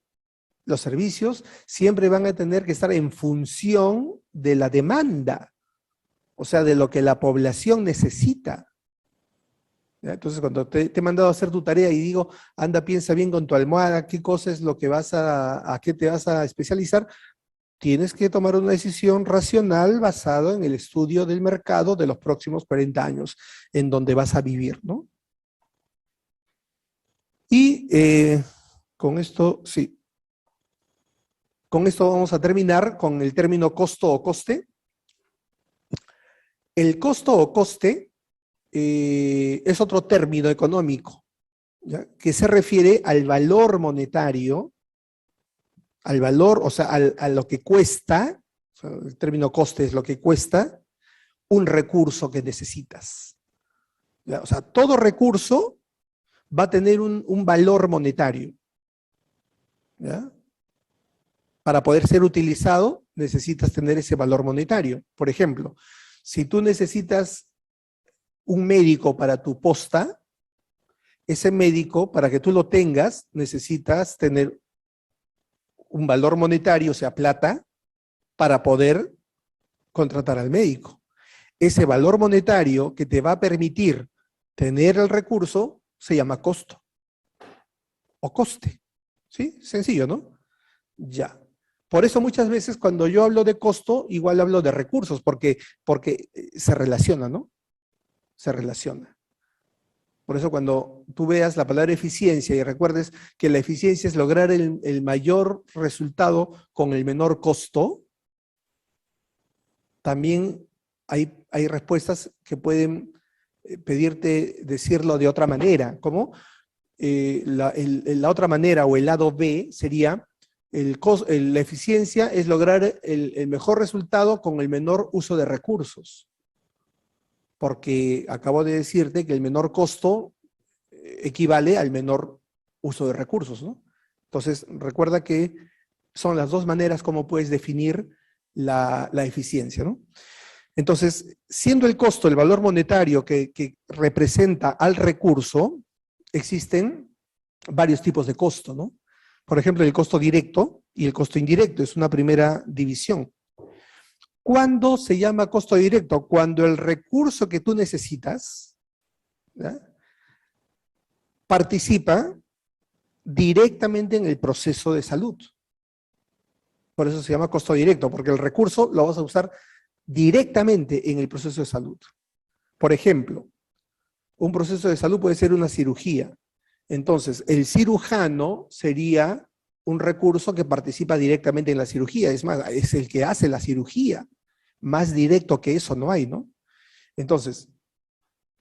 los servicios, siempre van a tener que estar en función de la demanda, o sea, de lo que la población necesita. ¿Ya? Entonces, cuando te he mandado a hacer tu tarea y digo, anda, piensa bien con tu almohada, qué cosa es lo que a qué te vas a especializar, tienes que tomar una decisión racional basada en el estudio del mercado de los próximos 40 años, en donde vas a vivir, ¿no? Y con esto, sí. Con esto vamos a terminar con el término costo o coste. El costo o coste es otro término económico, ¿ya?, que se refiere al valor monetario, al valor, o sea, a lo que cuesta, o sea, el término coste es lo que cuesta un recurso que necesitas, ¿ya? O sea, todo recurso va a tener un valor monetario, ¿ya? Para poder ser utilizado, necesitas tener ese valor monetario. Por ejemplo, si tú necesitas un médico para tu posta, ese médico, para que tú lo tengas, necesitas tener un valor monetario, o sea, plata, para poder contratar al médico. Ese valor monetario que te va a permitir tener el recurso se llama costo o coste. ¿Sí? Sencillo, ¿no? Ya. Por eso muchas veces cuando yo hablo de costo, igual hablo de recursos, porque se relaciona, ¿no? Se relaciona. Por eso cuando tú veas la palabra eficiencia y recuerdes que la eficiencia es lograr el mayor resultado con el menor costo, también hay respuestas que pueden pedirte decirlo de otra manera. ¿Cómo? La otra manera o el lado B sería la eficiencia es lograr el mejor resultado con el menor uso de recursos. porque acabo de decirte que el menor costo equivale al menor uso de recursos, ¿no? Entonces, recuerda que son las dos maneras como puedes definir la eficiencia, ¿no? Entonces, siendo el costo el valor monetario que representa al recurso, existen varios tipos de costo, ¿no? Por ejemplo, el costo directo y el costo indirecto, es una primera división. ¿Cuándo se llama costo directo? Cuando el recurso que tú necesitas, ¿ya?, participa directamente en el proceso de salud. Por eso se llama costo directo, porque el recurso lo vas a usar directamente en el proceso de salud. Por ejemplo, un proceso de salud puede ser una cirugía. Entonces, el cirujano sería un recurso que participa directamente en la cirugía. Es más, es el que hace la cirugía. Más directo que eso no hay, ¿no? Entonces,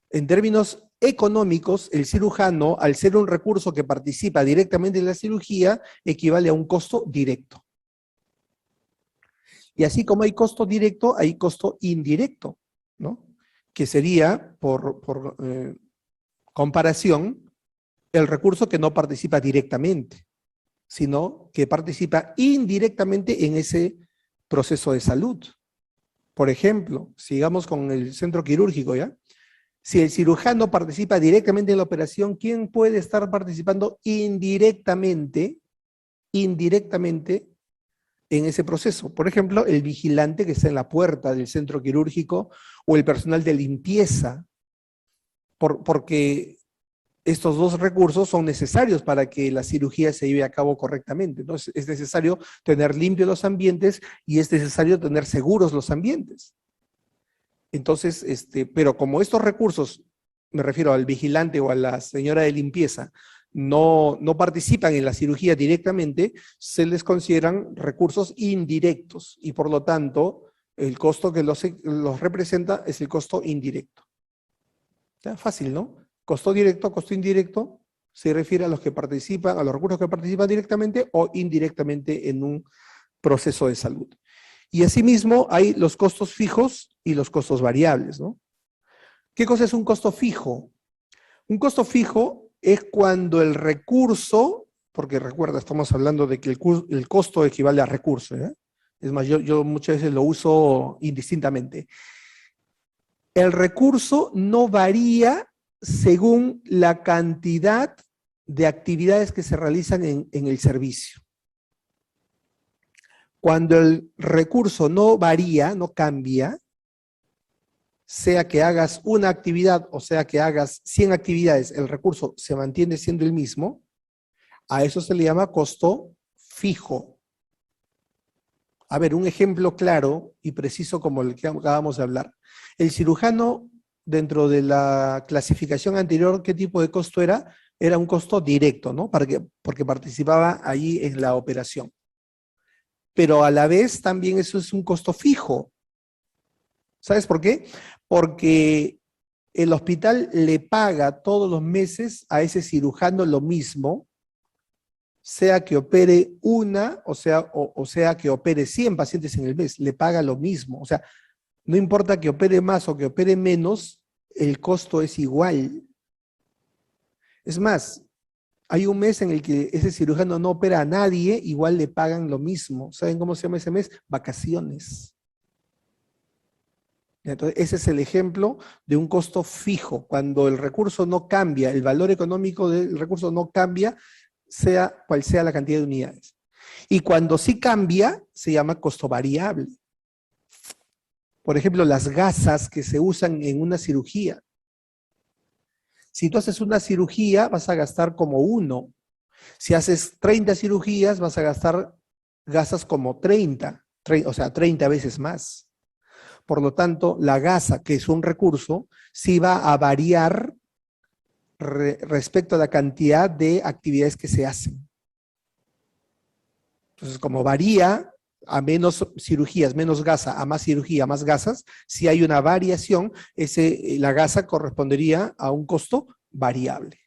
en términos económicos, el cirujano, al ser un recurso que participa directamente en la cirugía, equivale a un costo directo. Y así como hay costo directo, hay costo indirecto, ¿no? Que sería, por comparación, el recurso que no participa directamente, sino que participa indirectamente en ese proceso de salud. Por ejemplo, sigamos con el centro quirúrgico, ¿ya? Si el cirujano participa directamente en la operación, ¿quién puede estar participando indirectamente en ese proceso? Por ejemplo, el vigilante que está en la puerta del centro quirúrgico o el personal de limpieza, porque estos dos recursos son necesarios para que la cirugía se lleve a cabo correctamente. Entonces, es necesario tener limpios los ambientes y es necesario tener seguros los ambientes. Entonces, pero como estos recursos, me refiero al vigilante o a la señora de limpieza, no participan en la cirugía directamente, se les consideran recursos indirectos y por lo tanto el costo que los representa es el costo indirecto. ¿Está fácil, no? Costo directo, costo indirecto, se refiere a los que participan, a los recursos que participan directamente o indirectamente en un proceso de salud. Y asimismo hay los costos fijos y los costos variables, ¿no? ¿Qué cosa es un costo fijo? Un costo fijo es cuando el recurso, porque recuerda, estamos hablando de que el costo equivale a recurso, ¿eh? Es más, yo muchas veces lo uso indistintamente. El recurso no varía según la cantidad de actividades que se realizan en el servicio. Cuando el recurso no varía, no cambia, sea que hagas una actividad o sea que hagas 100 actividades, el recurso se mantiene siendo el mismo, a eso se le llama costo fijo. A ver, un ejemplo claro y preciso como el que acabamos de hablar. El cirujano, dentro de la clasificación anterior, ¿qué tipo de costo era? Era un costo directo, ¿no? Porque participaba allí en la operación. Pero a la vez también eso es un costo fijo. ¿Sabes por qué? Porque el hospital le paga todos los meses a ese cirujano lo mismo, sea que opere una, o sea que opere 100 pacientes en el mes, le paga lo mismo. O sea, no importa que opere más o que opere menos, el costo es igual. Es más, hay un mes en el que ese cirujano no opera a nadie, igual le pagan lo mismo. ¿Saben cómo se llama ese mes? Vacaciones. Entonces, ese es el ejemplo de un costo fijo. Cuando el recurso no cambia, el valor económico del recurso no cambia, sea cual sea la cantidad de unidades. Y cuando sí cambia, se llama costo variable. Por ejemplo, las gasas que se usan en una cirugía. Si tú haces una cirugía, vas a gastar como 1. Si haces 30 cirugías, vas a gastar gasas como 30, o sea, 30 veces más. Por lo tanto, la gasa, que es un recurso, sí va a variar respecto a la cantidad de actividades que se hacen. Entonces, como varía a menos cirugías, menos gasa, a más cirugía, más gasas, si hay una variación, la gasa correspondería a un costo variable.